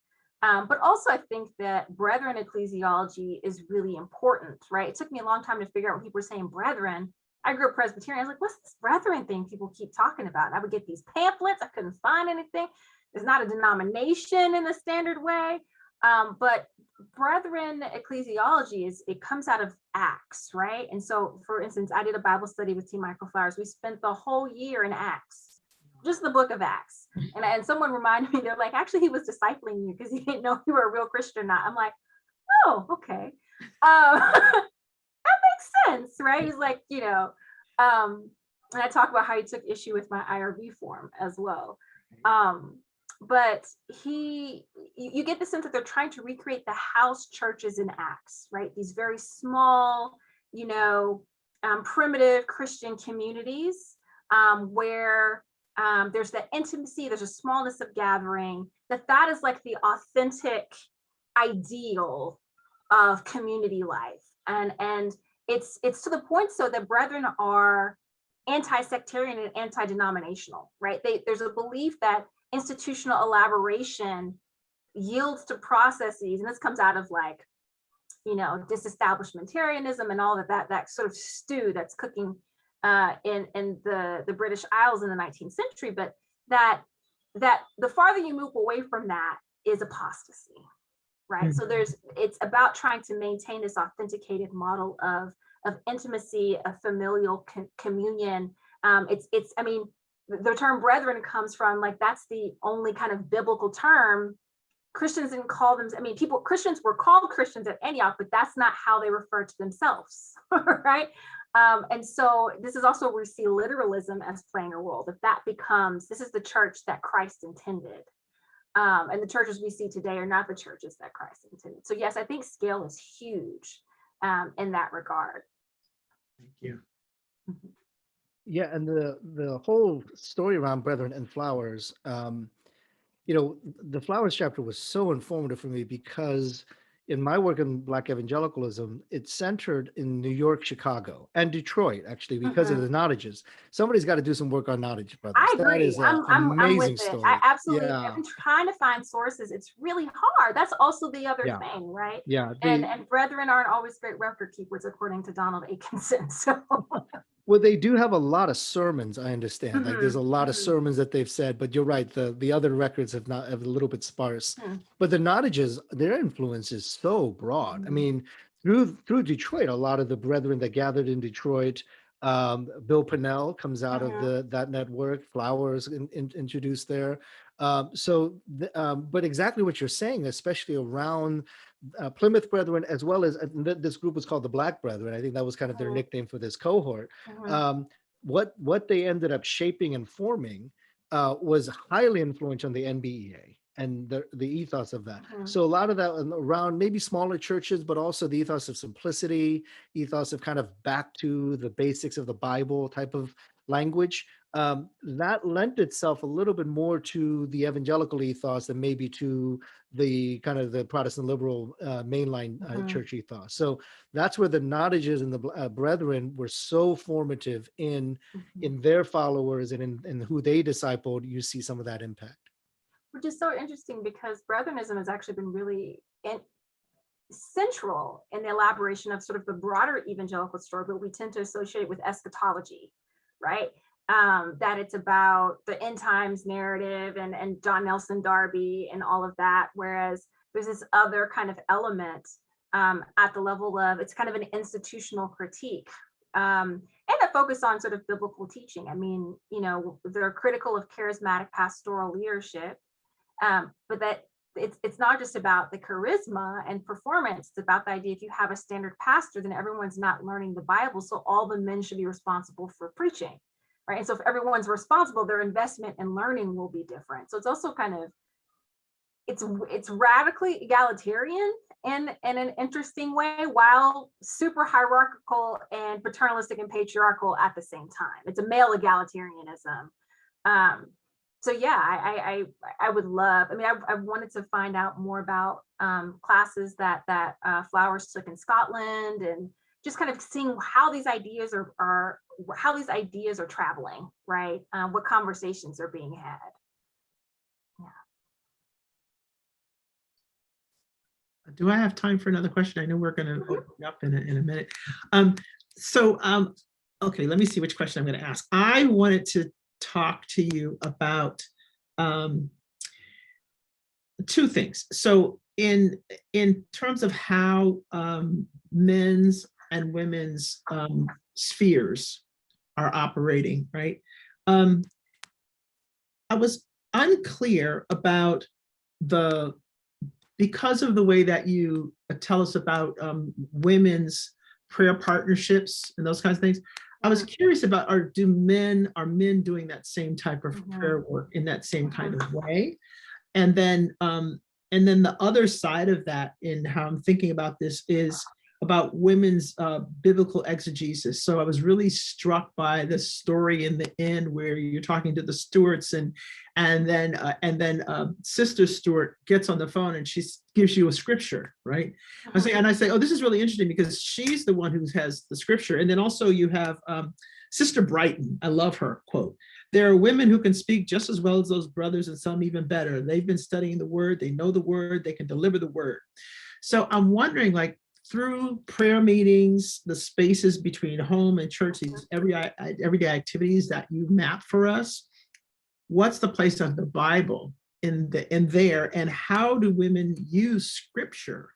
But also I think that brethren ecclesiology is really important, right? It took me a long time to figure out when people were saying brethren. I grew up Presbyterian. I was like, what's this brethren thing people keep talking about? And I would get these pamphlets. I couldn't find anything. There's not a denomination in the standard way. But brethren ecclesiology it comes out of Acts, right? And so, for instance, I did a Bible study with T. Michael Flowers. We spent the whole year in Acts, just the book of Acts. And someone reminded me, they're like, actually, he was discipling you because he didn't know if you were a real Christian or not. I'm like, oh, okay. That makes sense, right? He's like, and I talk about how he took issue with my IRB form as well. But you get the sense that they're trying to recreate the house churches in Acts, right? These very small, primitive Christian communities where there's that intimacy, there's a smallness of gathering, that is like the authentic ideal of community life. And it's to the point so that brethren are anti-sectarian and anti-denominational, right? There's a belief that institutional elaboration yields to processes, and this comes out of like, disestablishmentarianism and all of that sort of stew that's cooking in the British Isles in the 19th century, but that the farther you move away from that is apostasy, right? So it's about trying to maintain this authenticated model of intimacy, of familial communion. The term brethren comes from like, that's the only kind of biblical term. Christians didn't call them, Christians were called Christians at Antioch, but that's not how they refer to themselves, right? And so this is also where we see literalism as playing a role, that becomes, this is the church that Christ intended. And the churches we see today are not the churches that Christ intended. So yes, I think scale is huge in that regard. Thank you. Yeah, and the whole story around Brethren and Flowers, the Flowers chapter was so informative for me because in my work in Black evangelicalism, it's centered in New York, Chicago, and Detroit, actually, because of the Knottages. Somebody's got to do some work on Knottage Brothers. I agree. That is an amazing story. I absolutely, Yeah. I've been trying to find sources. It's really hard. That's also the other thing, right? Yeah. And brethren aren't always great record keepers, according to Donald Atkinson. So. Well, they do have a lot of sermons, I understand. Like there's a lot of sermons that they've said, but you're right, the other records have a little bit sparse. But the Knottages, their influence is so broad. I mean, through Detroit, a lot of the brethren that gathered in Detroit, Bill Pennell comes out of that network, Flowers introduced there. But exactly what you're saying, especially around Plymouth Brethren, as well as this group was called the Black Brethren. I think that was kind of their nickname for this cohort. What they ended up shaping and forming was highly influential on the NBEA and the ethos of that. So a lot of that around maybe smaller churches, but also the ethos of simplicity, ethos of kind of back to the basics of the Bible type of language. That lent itself a little bit more to the evangelical ethos than maybe to the kind of the Protestant liberal mainline church ethos. So that's where the Knottages and the brethren were so formative in their followers and in who they discipled. You see some of that impact. Which is so interesting because Brethrenism has actually been really central in the elaboration of sort of the broader evangelical story, but we tend to associate it with eschatology, right? That it's about the end times narrative and John Nelson Darby and all of that, whereas there's this other kind of element at the level of, it's kind of an institutional critique. And a focus on sort of biblical teaching. I mean, you know, they're critical of charismatic pastoral leadership, but that it's not just about the charisma and performance. It's about the idea if you have a standard pastor, then everyone's not learning the Bible. So all the men should be responsible for preaching, right? And so if everyone's responsible, their investment in learning will be different. So it's also kind of, it's radically egalitarian in an interesting way, while super hierarchical and paternalistic and patriarchal at the same time. It's a male egalitarianism. So yeah, I would love, I mean, I've wanted to find out more about classes that Flowers took in Scotland, and just kind of seeing how these ideas are traveling, right? What conversations are being had. Do I have time for another question? I know we're going to open up in a minute. Okay, let me see which question I'm going to ask. I wanted to talk to you about two things. So in terms of how men's and women's spheres are operating, right? I was unclear about because of the way that you tell us about women's prayer partnerships and those kinds of things. I was curious about, are men doing that same type of prayer work in that same kind of way? And then the other side of that, in how I'm thinking about this, is about women's biblical exegesis. So I was really struck by the story in the end where you're talking to the Stewarts, and then Sister Stewart gets on the phone and she gives you a scripture, right? I say, oh, this is really interesting because she's the one who has the scripture. And then also you have Sister Brighton. I love her quote. There are women who can speak just as well as those brothers, and some even better. They've been studying the word. They know the word. They can deliver the word. So I'm wondering, like, through prayer meetings, the spaces between home and church, these everyday activities that you map for us, what's the place of the Bible in there, and how do women use scripture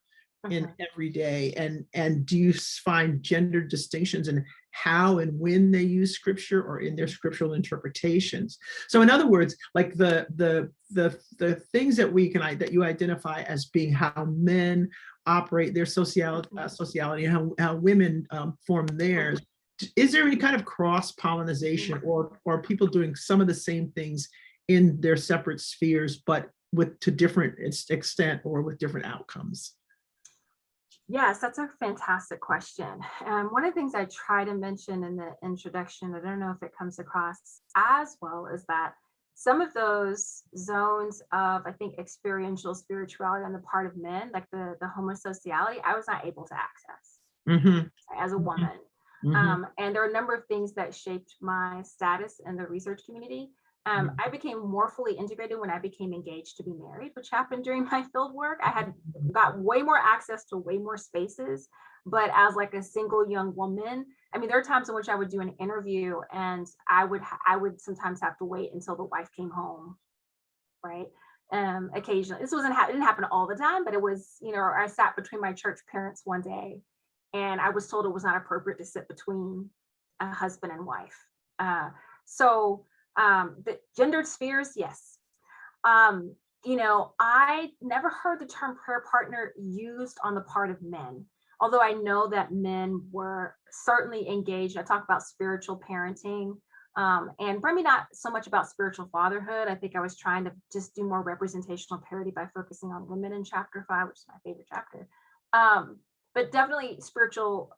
in every day? And do you find gender distinctions in how and when they use scripture or in their scriptural interpretations? So in other words, like the things that you identify as being how men operate their sociality, and how women form theirs. Is there any kind of cross-pollination, or people doing some of the same things in their separate spheres, but to different extent or with different outcomes? Yes, that's a fantastic question. One of the things I try to mention in the introduction, I don't know if it comes across as well, is that some of those zones of, I think, experiential spirituality on the part of men, like the homosociality, I was not able to access as a woman. And there are a number of things that shaped my status in the research community. I became more fully integrated when I became engaged to be married, which happened during my field work. I had got way more access to way more spaces, but as like a single young woman, I mean, there are times in which I would do an interview and I would sometimes have to wait until the wife came home, right? Occasionally, it didn't happen all the time, but it was, you know, I sat between my church parents one day and I was told it was not appropriate to sit between a husband and wife. The gendered spheres, yes. You know, I never heard the term prayer partner used on the part of men, although I know that men were certainly engaged. I talk about spiritual parenting, and for me, not so much about spiritual fatherhood. I think I was trying to just do more representational parity by focusing on women in chapter 5, which is my favorite chapter. But definitely spiritual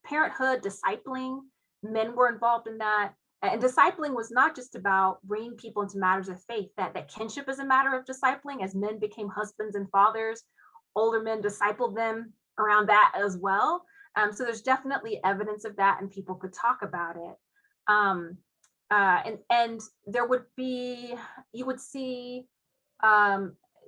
parenthood, discipling, men were involved in that. And discipling was not just about bringing people into matters of faith, that kinship is a matter of discipling. As men became husbands and fathers, older men discipled them around that as well. So there's definitely evidence of that, and people could talk about it. And there would be, you would see,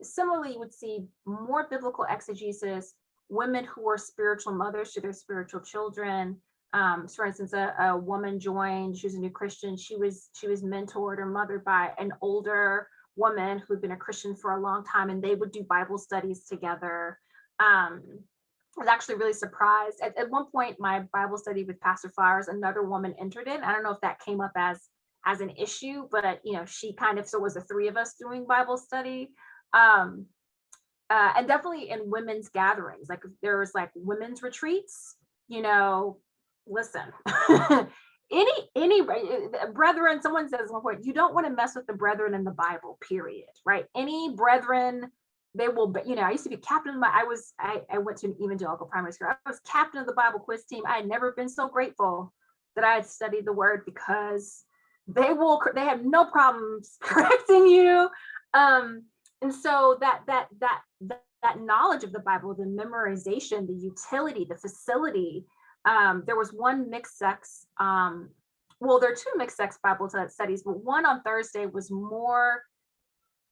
similarly, you would see more biblical exegesis, women who were spiritual mothers to their spiritual children. For instance, a woman joined, she was a new Christian. She was mentored or mothered by an older woman who'd been a Christian for a long time, and they would do Bible studies together. I was actually really surprised. At one point, my Bible study with Pastor Flowers, another woman entered in. I don't know if that came up as an issue, but she kind of, so it was the three of us doing Bible study. And definitely in women's gatherings, like there was like women's retreats, listen, any brethren, someone says at one point, you don't want to mess with the brethren in the Bible, period, right? Any brethren, they will, I used to be captain of I went to an evangelical primary school. I was captain of the Bible quiz team. I had never been so grateful that I had studied the word, because they have no problems correcting you. And so that knowledge of the Bible, the memorization, the utility, the facility. There was one mixed sex, there are two mixed sex Bible studies, but one on Thursday was more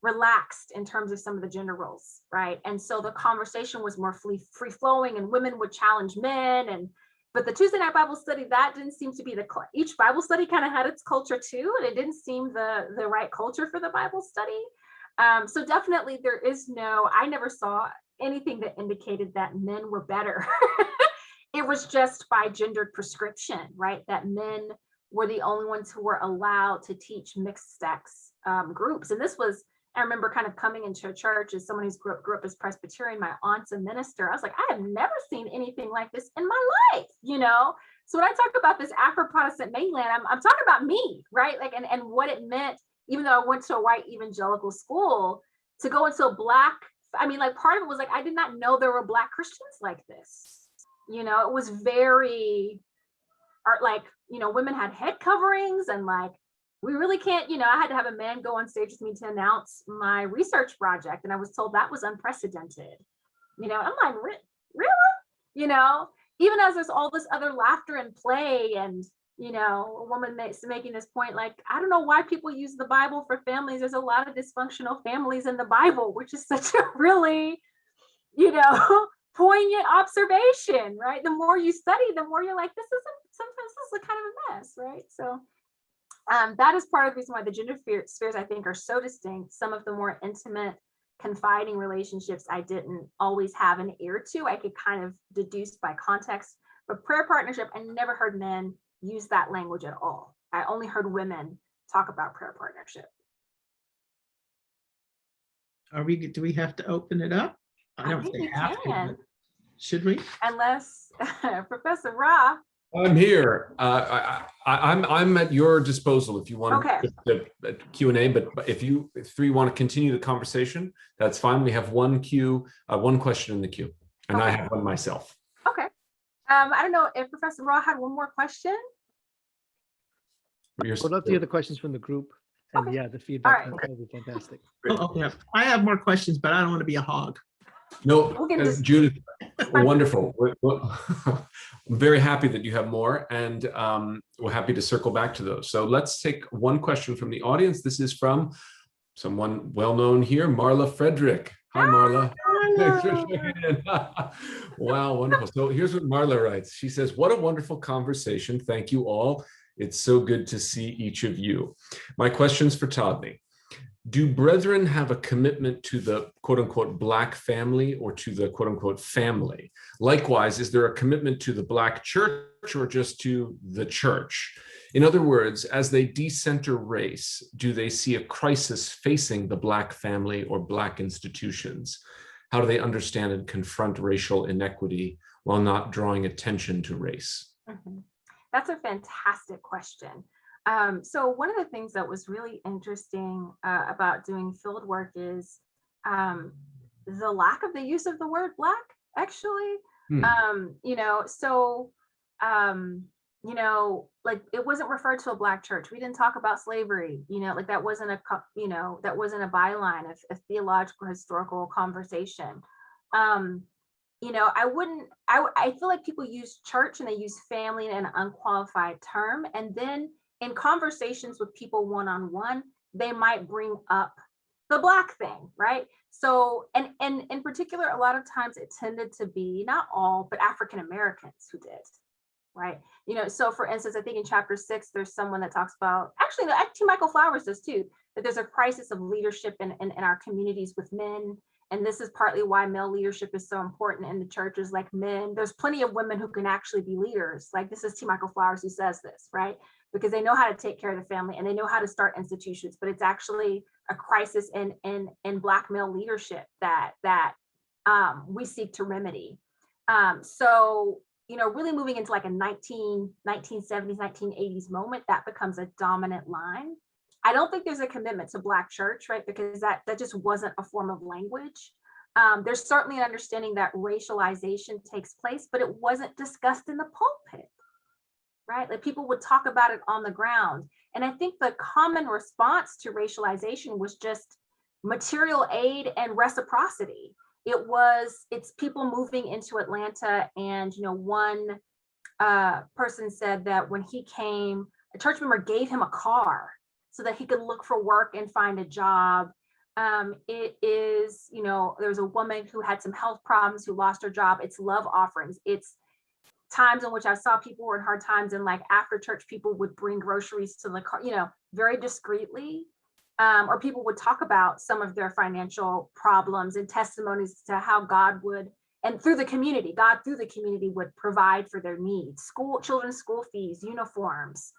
relaxed in terms of some of the gender roles, right? And so the conversation was more free flowing, and women would challenge men. But the Tuesday night Bible study, that didn't seem to be each Bible study kind of had its culture too, and it didn't seem the right culture for the Bible study. So definitely I never saw anything that indicated that men were better. It was just by gendered prescription, right? That men were the only ones who were allowed to teach mixed sex groups. And I remember kind of coming into a church as someone who's grew up as Presbyterian. My aunt's a minister. I was like, I have never seen anything like this in my life, So when I talk about this Afro-Protestant mainland, I'm talking about me, right? Like, and what it meant, even though I went to a white evangelical school, to go into a Black, part of it was like, I did not know there were Black Christians like this. It was very, women had head coverings, and we really can't, I had to have a man go on stage with me to announce my research project. And I was told that was unprecedented. I'm like, really? Even as there's all this other laughter and play, and, a woman making this point, like, I don't know why people use the Bible for families. There's a lot of dysfunctional families in the Bible, which is such a really, poignant observation, right? The more you study, the more you're like, sometimes this is a kind of a mess, right? So that is part of the reason why the gender spheres, I think, are so distinct. Some of the more intimate, confiding relationships I didn't always have an ear to. I could kind of deduce by context. But prayer partnership, I never heard men use that language at all. I only heard women talk about prayer partnership. Do we have to open it up? I don't think we have to. Should we? Unless Professor Ra. I'm here. I'm at your disposal if you want to Q&A, but if you three want to continue the conversation, that's fine. We have one question in the queue, and I have one myself. Okay. I don't know if Professor Ra had one more question. I'd love to hear the questions from the group. And yeah, the feedback would be fantastic. Okay. I have more questions, but I don't want to be a hog. No, Judith, wonderful. I'm very happy that you have more, and we're happy to circle back to those. So let's take one question from the audience. This is from someone well-known here, Marla Frederick. Hi, Marla. Thanks for checking in. Wow, wonderful. So here's what Marla writes. She says, what a wonderful conversation. Thank you all. It's so good to see each of you. My question's for Todne. Do brethren have a commitment to the quote unquote Black family or to the quote unquote family? Likewise, is there a commitment to the Black church or just to the church? In other words, as they decenter race, do they see a crisis facing the Black family or Black institutions? How do they understand and confront racial inequity while not drawing attention to race? Mm-hmm. That's a fantastic question. So one of the things that was really interesting about doing field work is the lack of the use of the word Black, actually. Like it wasn't referred to a Black church. We didn't talk about slavery, like that wasn't a byline of a theological historical conversation. I feel like people use church and they use family in an unqualified term. And then in conversations with people one-on-one, they might bring up the Black thing, right? So, and in particular, a lot of times it tended to be, not all, but African-Americans who did, right? So for instance, I think in chapter 6, there's someone that talks about, actually Michael Flowers does too, that there's a crisis of leadership in our communities with men And this is partly why male leadership is so important in the churches. Like men, there's plenty of women who can actually be leaders. Like this is T. Michael Flowers who says this, right? Because they know how to take care of the family and they know how to start institutions, but it's actually a crisis in Black male leadership that we seek to remedy. So, you know, really moving into like a 1970s, 1980s moment, that becomes a dominant line. I don't think there's a commitment to Black church, right? Because that just wasn't a form of language. There's certainly an understanding that racialization takes place, but it wasn't discussed in the pulpit, right? Like people would talk about it on the ground. And I think the common response to racialization was just material aid and reciprocity. It's people moving into Atlanta, and, you know, one person said that when he came, a church member gave him a car so that he could look for work and find a job. It is, you know, there's a woman who had some health problems who lost her job. It's love offerings. It's times in which I saw people were in hard times, and like after church, people would bring groceries to the car, you know, very discreetly. Or people would talk about some of their financial problems and testimonies to how God would, and God through the community would provide for their needs, children's school fees, uniforms,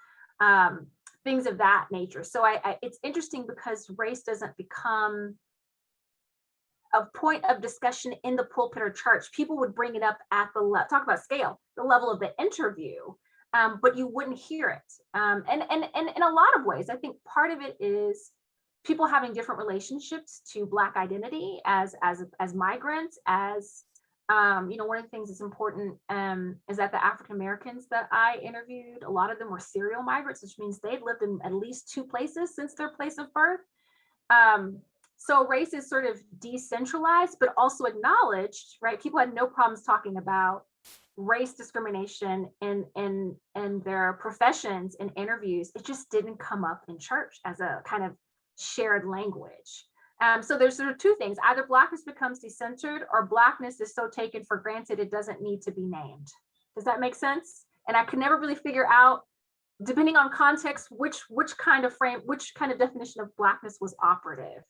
things of that nature. So it's interesting because race doesn't become a point of discussion in the pulpit or church. People would bring it up at talk about scale, the level of the interview, but you wouldn't hear it. And in a lot of ways, I think part of it is people having different relationships to Black identity as migrants, as you know, one of the things that's important is that the African Americans that I interviewed, a lot of them were serial migrants, which means they'd lived in at least 2 places since their place of birth. So race is sort of decentralized, but also acknowledged, right? People had no problems talking about race discrimination in their professions and interviews. It just didn't come up in church as a kind of shared language. So there's sort of 2 things: either Blackness becomes decentered, or Blackness is so taken for granted it doesn't need to be named. Does that make sense? And I could never really figure out, depending on context, which kind of definition of Blackness was operative.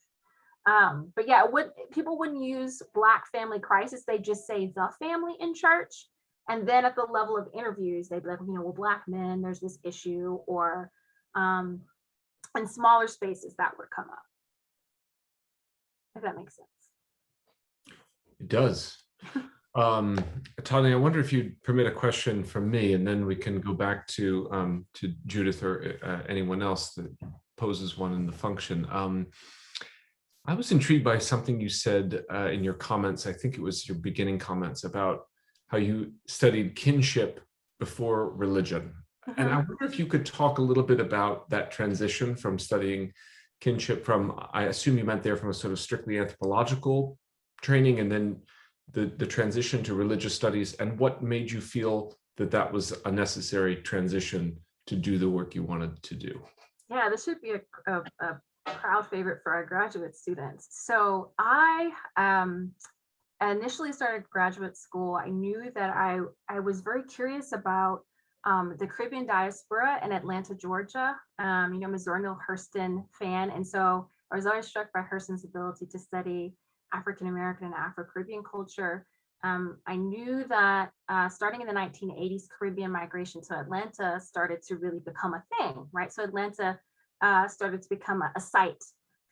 But yeah, people wouldn't use Black family crisis, they just say the family in church. And then at the level of interviews, they'd be like, you know, well, Black men, there's this issue, or in smaller spaces that would come up. If that makes sense. It does. Todne, I wonder if you'd permit a question from me, and then we can go back to Judith or anyone else that poses one in the function. I was intrigued by something you said in your comments. I think it was your beginning comments about how you studied kinship before religion. Mm-hmm. And I wonder if you could talk a little bit about that transition from studying kinship from, I assume you meant there from a sort of strictly anthropological training, and then the transition to religious studies, and what made you feel that that was a necessary transition to do the work you wanted to do. Yeah, this should be a crowd favorite for our graduate students. So I initially started graduate school. I knew that I was very curious about the Caribbean diaspora in Atlanta, Georgia. You know, I'm a Zora Neale Hurston fan. And so I was always struck by Hurston's ability to study African-American and Afro-Caribbean culture. I knew that starting in the 1980s, Caribbean migration to Atlanta started to really become a thing, right? So Atlanta started to become a site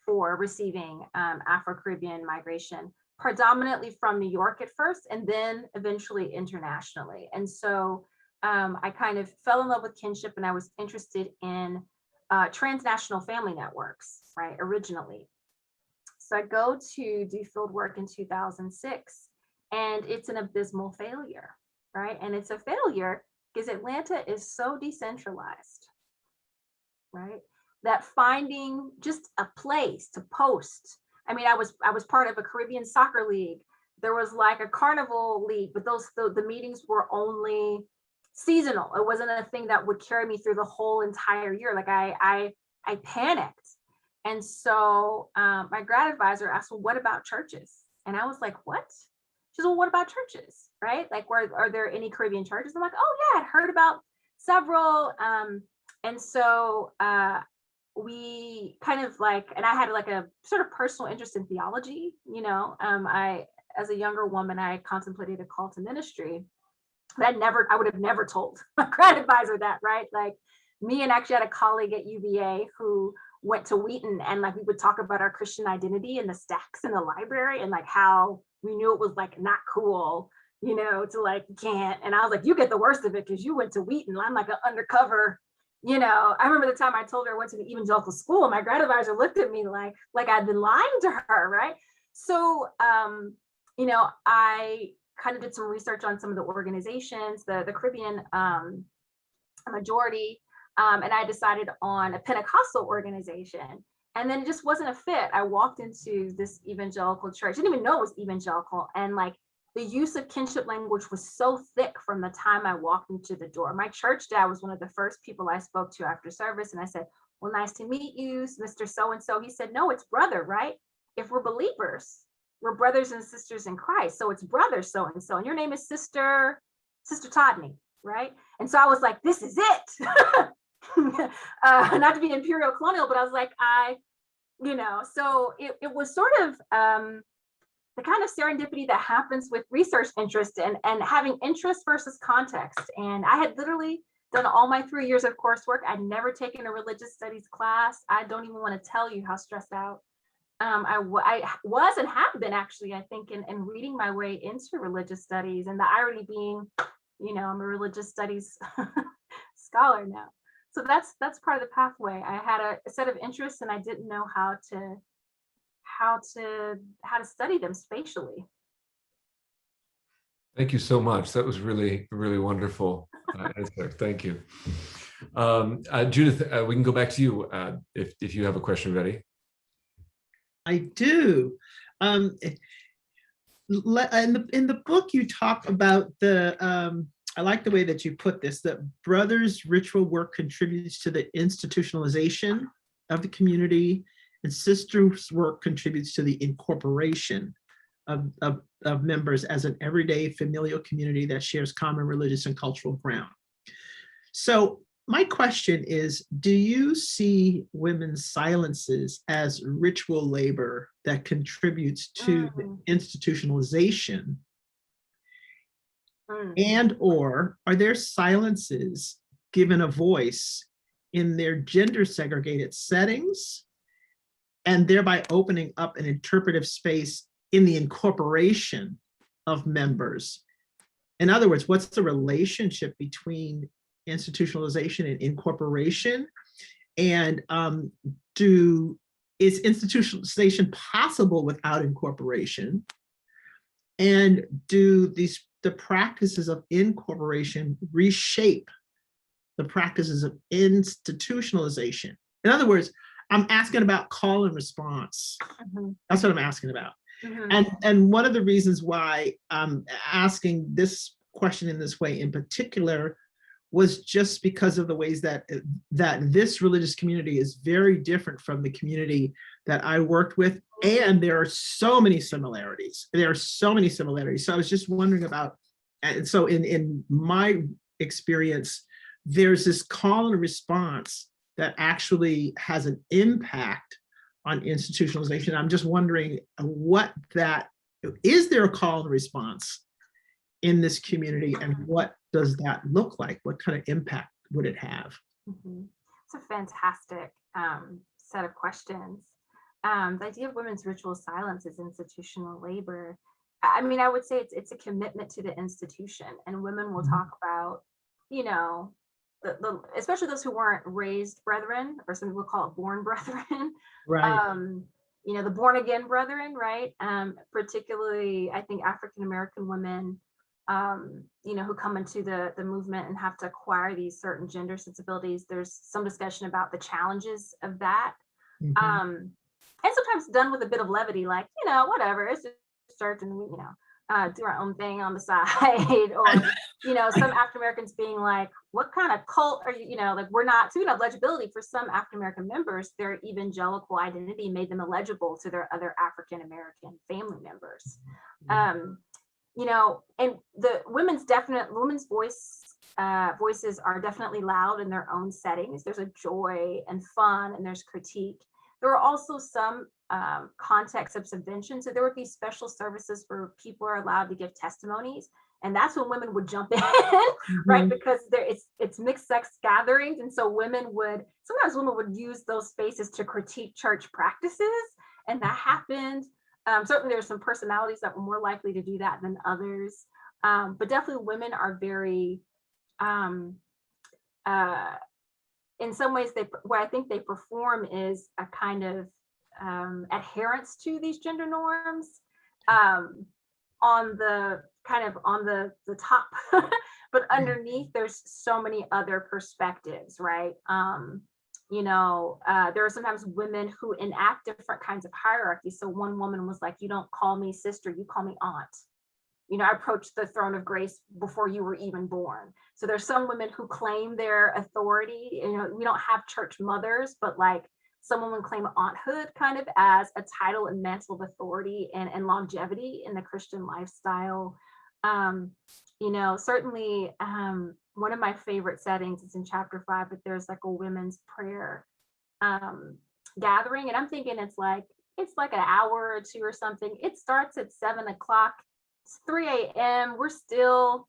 for receiving Afro-Caribbean migration, predominantly from New York at first, and then eventually internationally. And so I kind of fell in love with kinship, and I was interested in transnational family networks, right, originally. So I go to do field work in 2006, and it's an abysmal failure, right? And it's a failure because Atlanta is so decentralized, right? That finding just a place to post. I mean, I was part of a Caribbean soccer league. There was like a carnival league, but the meetings were only seasonal. It wasn't a thing that would carry me through the whole entire year. Like I panicked. And so my grad advisor asked, well, what about churches? And I was like, what? She said, well, what about churches, right? Like, are there any Caribbean churches? I'm like, oh yeah, I'd heard about several. And so we kind of like, and I had like a sort of personal interest in theology, as a younger woman, I contemplated a call to ministry. But I would have never told my grad advisor that, right? Like me and actually had a colleague at UVA who went to Wheaton, and like we would talk about our Christian identity and the stacks in the library and like how we knew it was like not cool, to like, you can't. And I was like, you get the worst of it because you went to Wheaton. I'm like an undercover, I remember the time I told her I went to the evangelical school, and my grad advisor looked at me like I'd been lying to her, right? So, I kind of did some research on some of the organizations, the Caribbean majority, and I decided on a Pentecostal organization. And then it just wasn't a fit. I walked into this evangelical church. I didn't even know it was evangelical. And like the use of kinship language was so thick from the time I walked into the door. My church dad was one of the first people I spoke to after service. And I said, well, nice to meet you, Mr. So-and-so. He said, no, it's brother, right? If we're believers, we're brothers and sisters in Christ. So it's brother so-and-so. And your name is Sister Todne, right? And so I was like, this is it. Not to be imperial colonial, but I was like, so it was sort of the kind of serendipity that happens with research interest and having interest versus context. And I had literally done all my 3 years of coursework. I'd never taken a religious studies class. I don't even want to tell you how stressed out I was and have been actually, I think, in reading my way into religious studies. And the irony being, I'm a religious studies scholar now. So that's part of the pathway. I had a set of interests, and I didn't know how to study them spatially. Thank you so much. That was really, really wonderful answer. Thank you. Judith, we can go back to you if you have a question ready. I do. In the book, you talk about I like the way that you put this, that brothers' ritual work contributes to the institutionalization of the community, and sisters' work contributes to the incorporation of members as an everyday familial community that shares common religious and cultural ground. So my question is, do you see women's silences as ritual labor that contributes to the institutionalization? And or are their silences given a voice in their gender segregated settings and thereby opening up an interpretive space in the incorporation of members? In other words, what's the relationship between institutionalization and incorporation? And is institutionalization possible without incorporation? And do the practices of incorporation reshape the practices of institutionalization? In other words, I'm asking about call and response. That's what I'm asking about. And one of the reasons why I'm asking this question in this way in particular was just because of the ways that this religious community is very different from the community that I worked with. And there are so many similarities. So I was just wondering about, and so in my experience, there's this call and response that actually has an impact on institutionalization. I'm just wondering is there a call and response in this community, and what does that look like? What kind of impact would it have? It's a fantastic set of questions. The idea of women's ritual silence is institutional labor. I mean, I would say it's a commitment to the institution, and women will talk about, especially those who weren't raised brethren, or some people call it born brethren, right? The born again brethren, right? Particularly, I think African-American women, who come into the movement and have to acquire these certain gender sensibilities. There's some discussion about the challenges of that. And sometimes done with a bit of levity, like, whatever, it's just church and we, do our own thing on the side. Or, some African Americans being like, what kind of cult are you, like we're not, speaking of legibility, for some African American members, their evangelical identity made them illegible to their other African American family members. And the women's voice voices are definitely loud in their own settings. There's a joy and fun, and there's critique. There are also some contexts of subvention. So there would be special services where people are allowed to give testimonies. And that's when women would jump in, right? Because it's mixed sex gatherings. And so sometimes women would use those spaces to critique church practices. And that happened. Certainly there's some personalities that were more likely to do that than others. But definitely women are very, in some ways, what I think they perform is a kind of adherence to these gender norms on the top, but underneath there's so many other perspectives, right? There are sometimes women who enact different kinds of hierarchies. So one woman was like, you don't call me sister, you call me aunt. I approached the throne of grace before you were even born. So there's some women who claim their authority. We don't have church mothers, but like someone would claim aunthood kind of as a title and mantle of authority and longevity in the Christian lifestyle. Certainly one of my favorite settings is in chapter 5, but there's like a women's prayer gathering. And I'm thinking it's like an hour or two or something. It starts at 7 o'clock. It's 3 a.m. We're still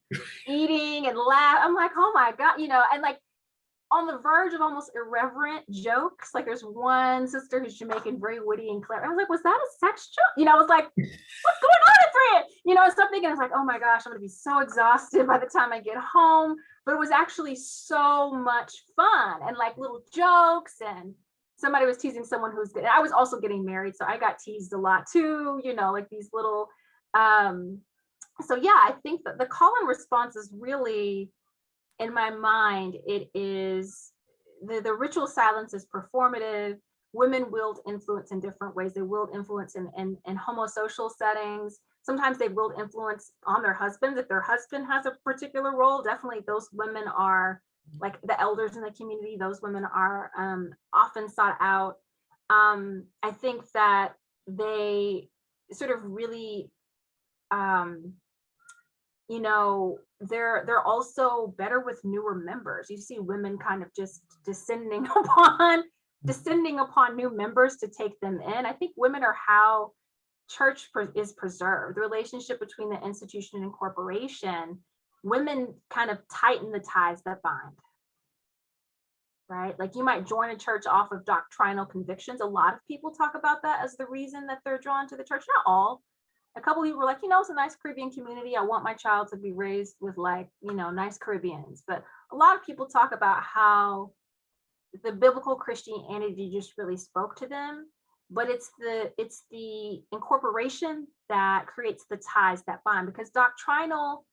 eating and laugh. I'm like, oh my God, and like on the verge of almost irreverent jokes. Like there's one sister who's Jamaican, very witty and clever. I was like, was that a sex joke? I was like, what's going on at 3 a.m.? And so I'm thinking, I was like, oh my gosh, I'm gonna be so exhausted by the time I get home. But it was actually so much fun and like little jokes, and somebody was teasing someone who's good. I was also getting married, so I got teased a lot too, like these little, so yeah, I think that the call and response is really, in my mind, it is the ritual silence is performative. Women wield influence in different ways. They wield influence in homosocial settings. Sometimes they wield influence on their husbands. If their husband has a particular role, definitely those women are like the elders in the community. Those women are often sought out. I think that they sort of really, they're also better with newer members. You see women kind of just descending upon new members to take them in. I think women are how church is preserved. The relationship between the institution and corporation, women kind of tighten the ties that bind. Right? Like you might join a church off of doctrinal convictions. A lot of people talk about that as the reason that they're drawn to the church. Not all. A couple of people were like, it's a nice Caribbean community. I want my child to be raised with like, nice Caribbeans. But a lot of people talk about how the biblical Christianity just really spoke to them. But it's the incorporation that creates the ties that bind, because doctrinal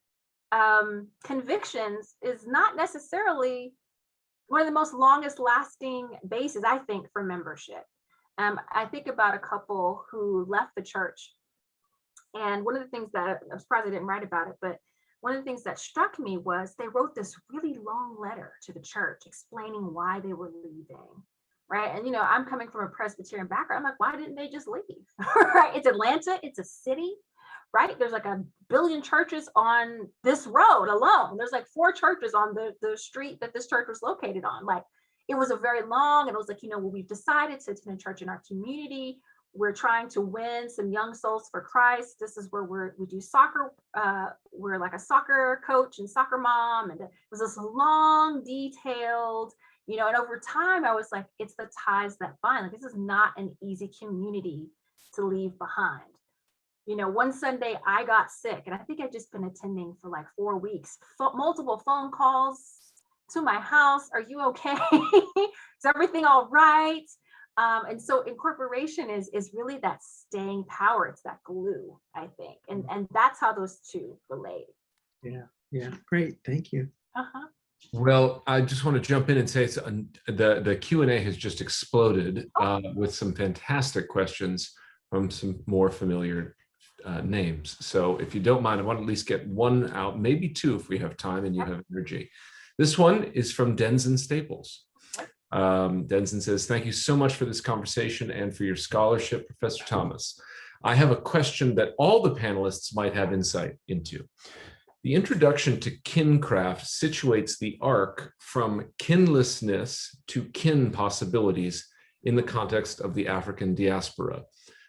convictions is not necessarily one of the most longest lasting bases, I think, for membership. I think about a couple who left the church. And one of the things that I'm surprised I didn't write about it, but one of the things that struck me was they wrote this really long letter to the church explaining why they were leaving, right? And, I'm coming from a Presbyterian background. I'm like, why didn't they just leave, right? It's Atlanta, it's a city, right? There's like 1 billion churches on this road alone. There's like 4 churches on the street that this church was located on. Like it was a very long, and it was like, well, we've decided to attend a church in our community. We're trying to win some young souls for Christ. This is where we do soccer. We're like a soccer coach and soccer mom. And it was this long, detailed, and over time, I was like, it's the ties that bind. Like, this is not an easy community to leave behind. One Sunday I got sick, and I think I'd just been attending for like 4 weeks, multiple phone calls to my house. Are you okay? Is everything all right? And so incorporation is really that staying power. It's that glue, I think. And that's how those two relate. Yeah, great. Thank you. Well, I just want to jump in and say the Q&A has just exploded with some fantastic questions from some more familiar names. So if you don't mind, I want to at least get one out, maybe two if we have time and you have energy. This one is from Denson Staples. Denson says, thank you so much for this conversation and for your scholarship, Professor Thomas. I have a question that all the panelists might have insight into. The introduction to Kincraft situates the arc from kinlessness to kin possibilities in the context of the African diaspora,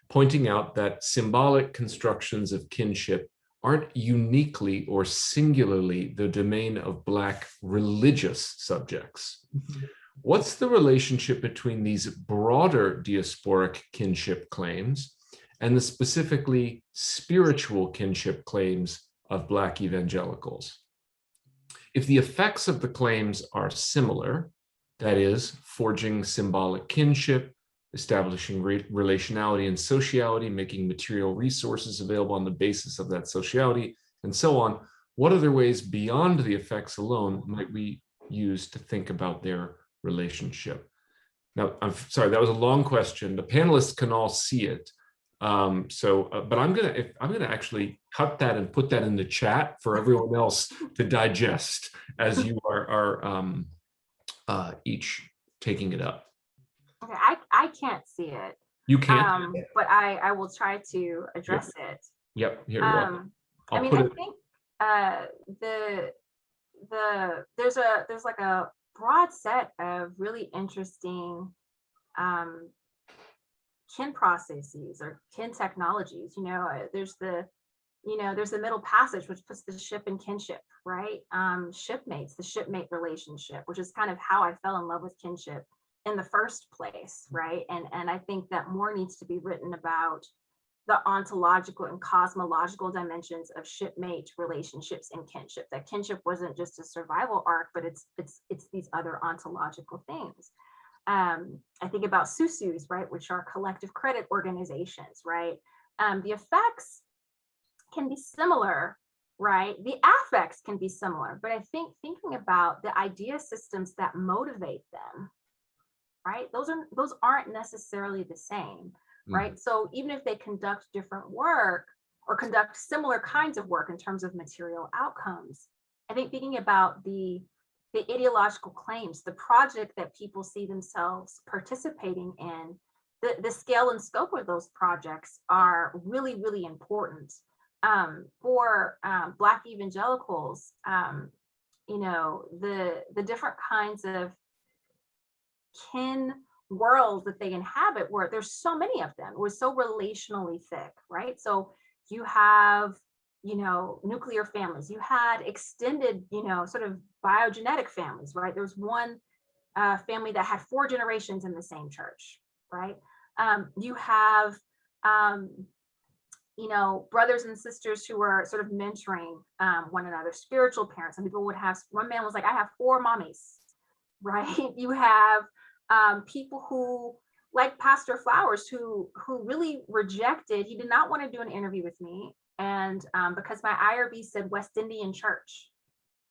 pointing out that symbolic constructions of kinship aren't uniquely or singularly the domain of Black religious subjects. What's the relationship between these broader diasporic kinship claims and the specifically spiritual kinship claims of Black evangelicals? If the effects of the claims are similar, that is, forging symbolic kinship, establishing relationality and sociality, making material resources available on the basis of that sociality, and so on, what other ways beyond the effects alone might we use to think about their relationship? Now, I'm sorry, that was a long question. The panelists can all see it. But I'm gonna actually cut that and put that in the chat for everyone else to digest as you are each taking it up. Okay, I can't see it. You can't. But I will try to address it. Yep. Here you go. I mean, I think there's like a broad set of really interesting kin processes or kin technologies. There's the middle passage, which puts the ship in kinship, right? Shipmates, the shipmate relationship, which is kind of how I fell in love with kinship in the first place, right? And I think that more needs to be written about the ontological and cosmological dimensions of shipmate relationships and kinship. That kinship wasn't just a survival arc, but it's these other ontological things. I think about SUSUs, right, which are collective credit organizations, right? The effects can be similar, right? The affects can be similar, but I think thinking about the idea systems that motivate them, right? Those aren't necessarily the same, right? So even if they conduct different work or conduct similar kinds of work in terms of material outcomes, I think thinking about the ideological claims, the project that people see themselves participating in, the scale and scope of those projects are really, really important. For Black evangelicals, the different kinds of kin world that they inhabit, where there's so many of them, it was so relationally thick, right? So you have nuclear families, you had extended sort of biogenetic families, right? There was one family that had 4 generations in the same church, right? You have brothers and sisters who were sort of mentoring one another, spiritual parents. Some people would have, one man was like, I have 4 mommies, right? You have people who, like Pastor Flowers, who really rejected, he did not want to do an interview with me. And because my IRB said West Indian Church.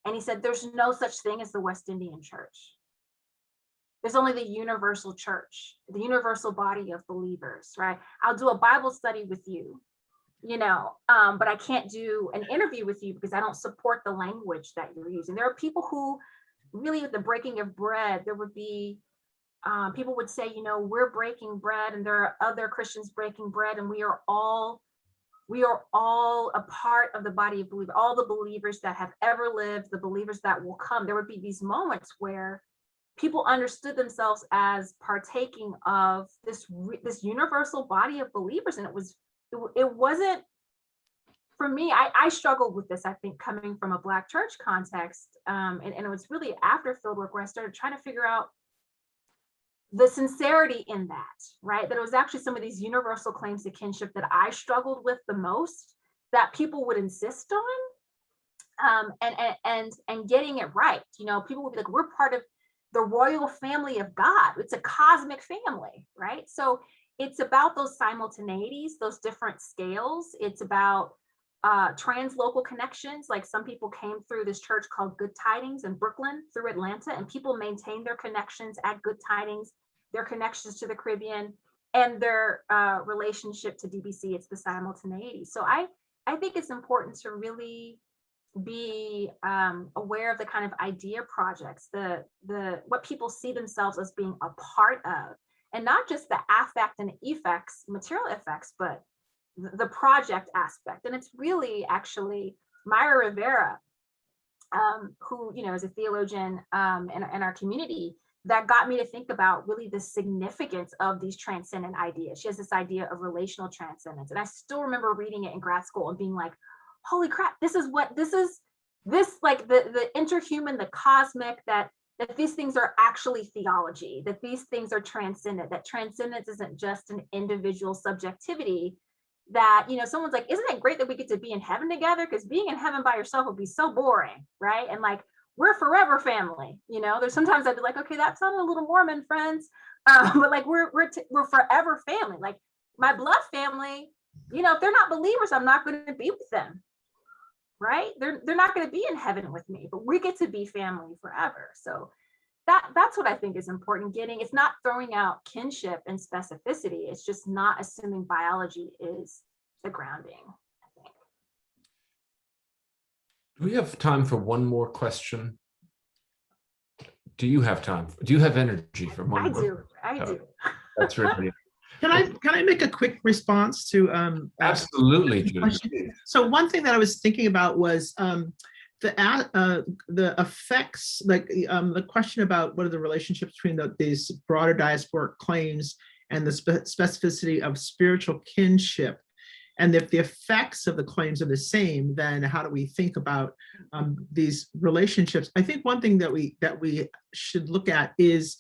And he said, there's no such thing as the West Indian Church. There's only the universal church, the universal body of believers, right? I'll do a Bible study with you, but I can't do an interview with you because I don't support the language that you're using. There are people who really, at the breaking of bread, there would be people would say, we're breaking bread and there are other Christians breaking bread, and we are all a part of the body of believers, all the believers that have ever lived, the believers that will come. There would be these moments where people understood themselves as partaking of this universal body of believers. And it wasn't, for me, I struggled with this, I think, coming from a Black church context. And it was really after fieldwork where I started trying to figure out the sincerity in that, right? That it was actually some of these universal claims to kinship that I struggled with the most, that people would insist on, and getting it right. People would be like, we're part of the royal family of God. It's a cosmic family, right? So it's about those simultaneities, those different scales. It's about translocal connections. Like, some people came through this church called Good Tidings in Brooklyn through Atlanta, and people maintain their connections at Good Tidings, their connections to the Caribbean, and their relationship to DBC. It's the simultaneity. So I think it's important to really be aware of the kind of idea projects, the what people see themselves as being a part of, and not just the affect and effects, material effects, but the project aspect. And it's really actually Myra Rivera, who, you know, is a theologian in our community, that got me to think about really the significance of these transcendent ideas. She has this idea of relational transcendence. And I still remember reading it in grad school and being like, holy crap, this like the interhuman, the cosmic, that these things are actually theology, that these things are transcendent, that transcendence isn't just an individual subjectivity, that, you know, someone's like, isn't it great that we get to be in heaven together? Because being in heaven by yourself would be so boring, right? And like, we're forever family, you know. There's sometimes I'd be like, okay, that sounded a little Mormon, friends, but like we're forever family. Like my blood family, you know, if they're not believers, I'm not going to be with them, right? They're not going to be in heaven with me, but we get to be family forever. So that's what I think is important. It's not throwing out kinship and specificity. It's just not assuming biology is the grounding. Do we have time for one more question? Do you have time? Do you have energy for one more? I do. That's really. Can I make a quick response to Absolutely, Judith. So one thing that I was thinking about was the effects, like the question about what are the relationships between these broader diasporic claims and the specificity of spiritual kinship. And if the effects of the claims are the same, then how do we think about these relationships? I think one thing that we should look at is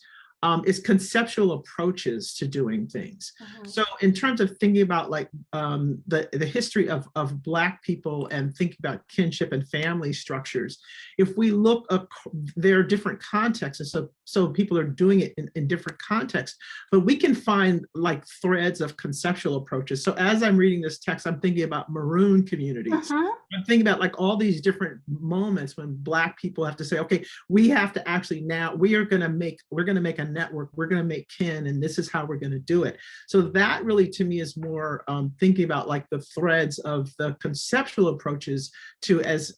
conceptual approaches to doing things. So in terms of thinking about like the history of Black people and thinking about kinship and family structures, if we look up, there are different contexts, and so people are doing it in different contexts, but we can find like threads of conceptual approaches. So as I'm reading this text, I'm thinking about maroon communities. I'm thinking about like all these different moments when Black people have to say, okay, we have to actually now, we're going to make a network, we're going to make kin, and this is how we're going to do it. So that really to me is more thinking about like the threads of the conceptual approaches to, as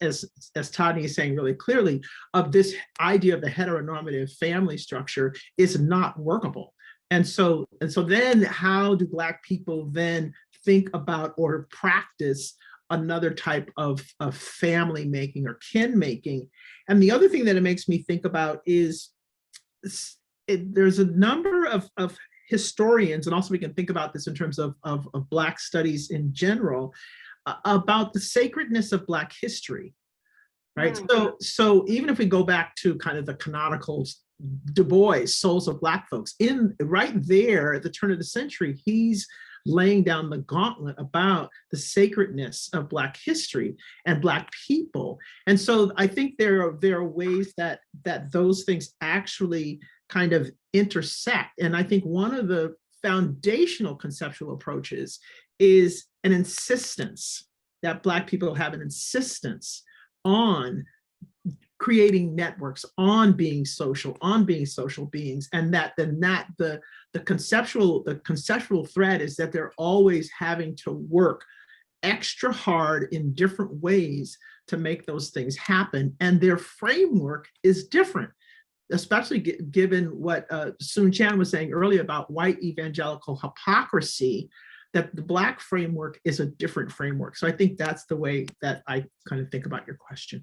Todne is saying really clearly, of this idea of the heteronormative family structure is not workable. And so then how do Black people then think about or practice another type of family making or kin making? And the other thing that it makes me think about is there's a number of historians, and also we can think about this in terms of Black studies in general, about the sacredness of Black history, right? So even if we go back to kind of the canonical Du Bois, Souls of Black Folks, right there at the turn of the century, he's laying down the gauntlet about the sacredness of Black history and Black people. And so I think there are ways that those things actually kind of intersect. And I think one of the foundational conceptual approaches is an insistence that Black people have an insistence on creating networks, on being social beings, and the conceptual thread is that they're always having to work extra hard in different ways to make those things happen. And their framework is different, especially given what Soong-Chan was saying earlier about white evangelical hypocrisy, that the Black framework is a different framework. So I think that's the way that I kind of think about your question.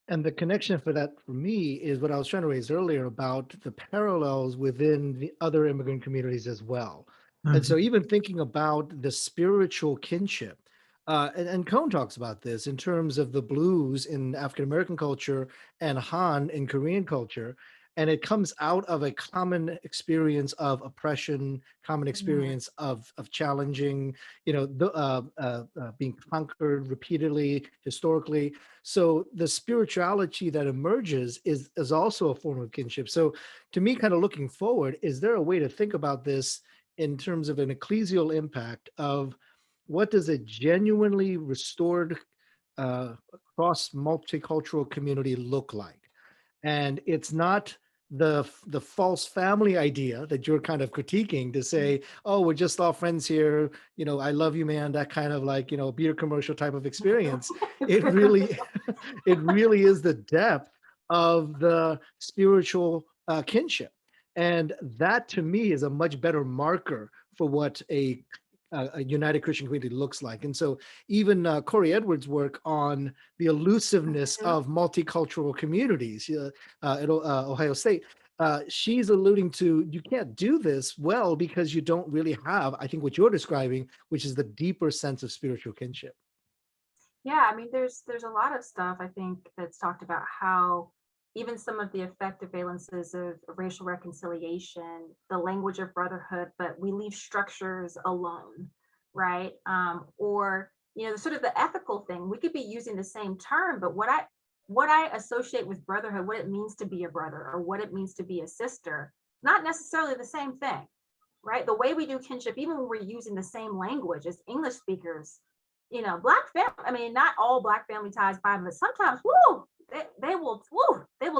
And the connection for that for me is what I was trying to raise earlier about the parallels within the other immigrant communities as well. And so even thinking about the spiritual kinship, and Cohn talks about this in terms of the blues in African-American culture and Han in Korean culture, and it comes out of a common experience of oppression, common experience of challenging, being conquered repeatedly, historically. So the spirituality that emerges is also a form of kinship. So to me, kind of looking forward, is there a way to think about this in terms of an ecclesial impact of what does a genuinely restored cross multicultural community look like? And it's not the false family idea that you're kind of critiquing to say, oh, we're just all friends here, I love you, man, that kind of like, beer commercial type of experience. It really is the depth of the spiritual kinship. And that to me is a much better marker for what a a united Christian community looks like. And so even Corey Edwards' work on the elusiveness of multicultural communities at Ohio State, she's alluding to, you can't do this well because you don't really have, I think, what you're describing, which is the deeper sense of spiritual kinship. Yeah, I mean, there's a lot of stuff I think that's talked about how even some of the effective valences of racial reconciliation, the language of brotherhood, but we leave structures alone, right? Or, you know, sort of the ethical thing, we could be using the same term, but what I associate with brotherhood, what it means to be a brother or what it means to be a sister, not necessarily the same thing, right? The way we do kinship, even when we're using the same language as English speakers, you know, Black family, I mean, not all Black family ties bind, but sometimes, woo, they will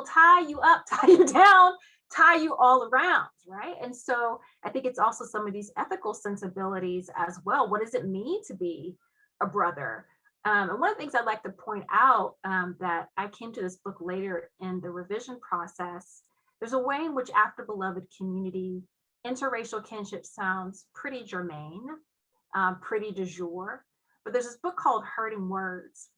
tie you up, tie you down, tie you all around, right? And so I think it's also some of these ethical sensibilities as well. What does it mean to be a brother? And one of the things I'd like to point out that I came to this book later in the revision process, there's a way in which after beloved community, interracial kinship sounds pretty germane, pretty du jour. But there's this book called Hurting Words,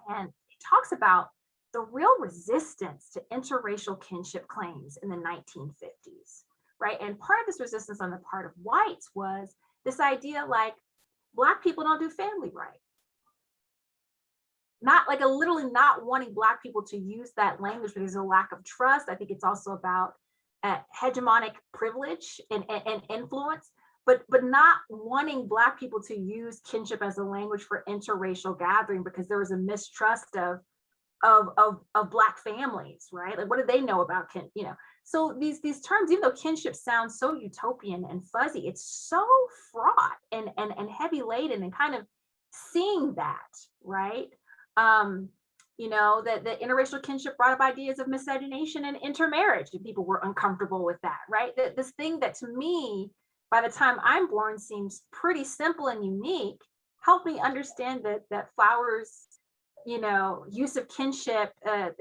and it talks about the real resistance to interracial kinship claims in the 1950s, right? And part of this resistance on the part of whites was this idea like Black people don't do family right. Not like literally not wanting Black people to use that language because there's a lack of trust. I think it's also about hegemonic privilege and influence. But not wanting Black people to use kinship as a language for interracial gathering because there was a mistrust of Black families, right? Like, what do they know about you know? So these terms, even though kinship sounds so utopian and fuzzy, it's so fraught and heavy laden, and kind of seeing that, right? You know, that the interracial kinship brought up ideas of miscegenation and intermarriage, and people were uncomfortable with that, right? This thing that to me, by the time I'm born, seems pretty simple and unique, helped me understand that Flowers, you know, use of kinship and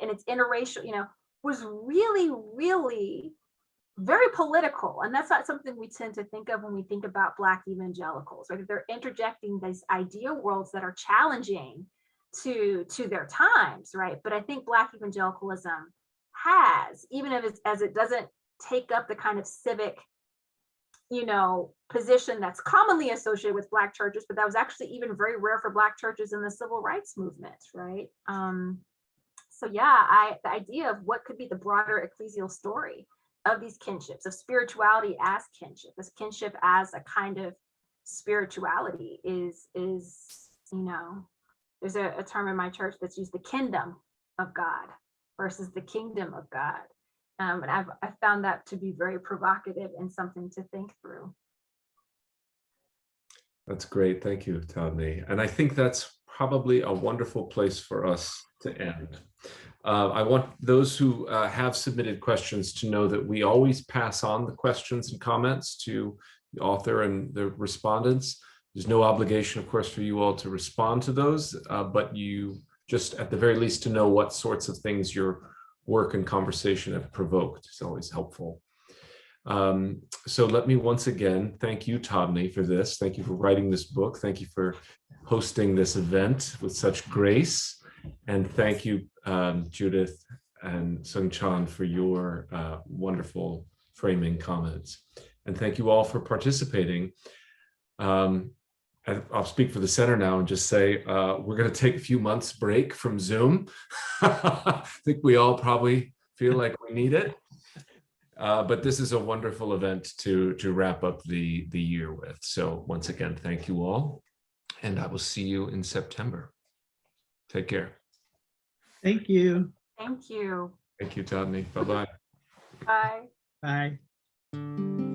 its interracial, you know, was really, really very political. And that's not something we tend to think of when we think about Black evangelicals, right? They're interjecting these idea worlds that are challenging to their times, right? But I think Black evangelicalism has, even if as it doesn't take up the kind of civic, you know, position that's commonly associated with Black churches, but that was actually even very rare for Black churches in the civil rights movement, right? So yeah, the idea of what could be the broader ecclesial story of these kinships, of spirituality as kinship, this kinship as a kind of spirituality is you know, there's a term in my church that's used, the kingdom of God versus the kingdom of God. And I've found that to be very provocative and something to think through. That's great. Thank you, Todne. And I think that's probably a wonderful place for us to end. I want those who have submitted questions to know that we always pass on the questions and comments to the author and the respondents. There's no obligation, of course, for you all to respond to those, but you just at the very least to know what sorts of things your work and conversation have provoked. It's always helpful. So let me once again thank you, Todne, for this. Thank you for writing this book. Thank you for hosting this event with such grace. And thank you, Judith and Soong-Chan, for your wonderful framing comments. And thank you all for participating. I'll speak for the center now and just say we're going to take a few months break from Zoom. I think we all probably feel like we need it. But this is a wonderful event to wrap up the year with. So once again, thank you all. And I will see you in September. Take care. Thank you. Thank you. Thank you, Todne. Bye-bye. Bye. Bye.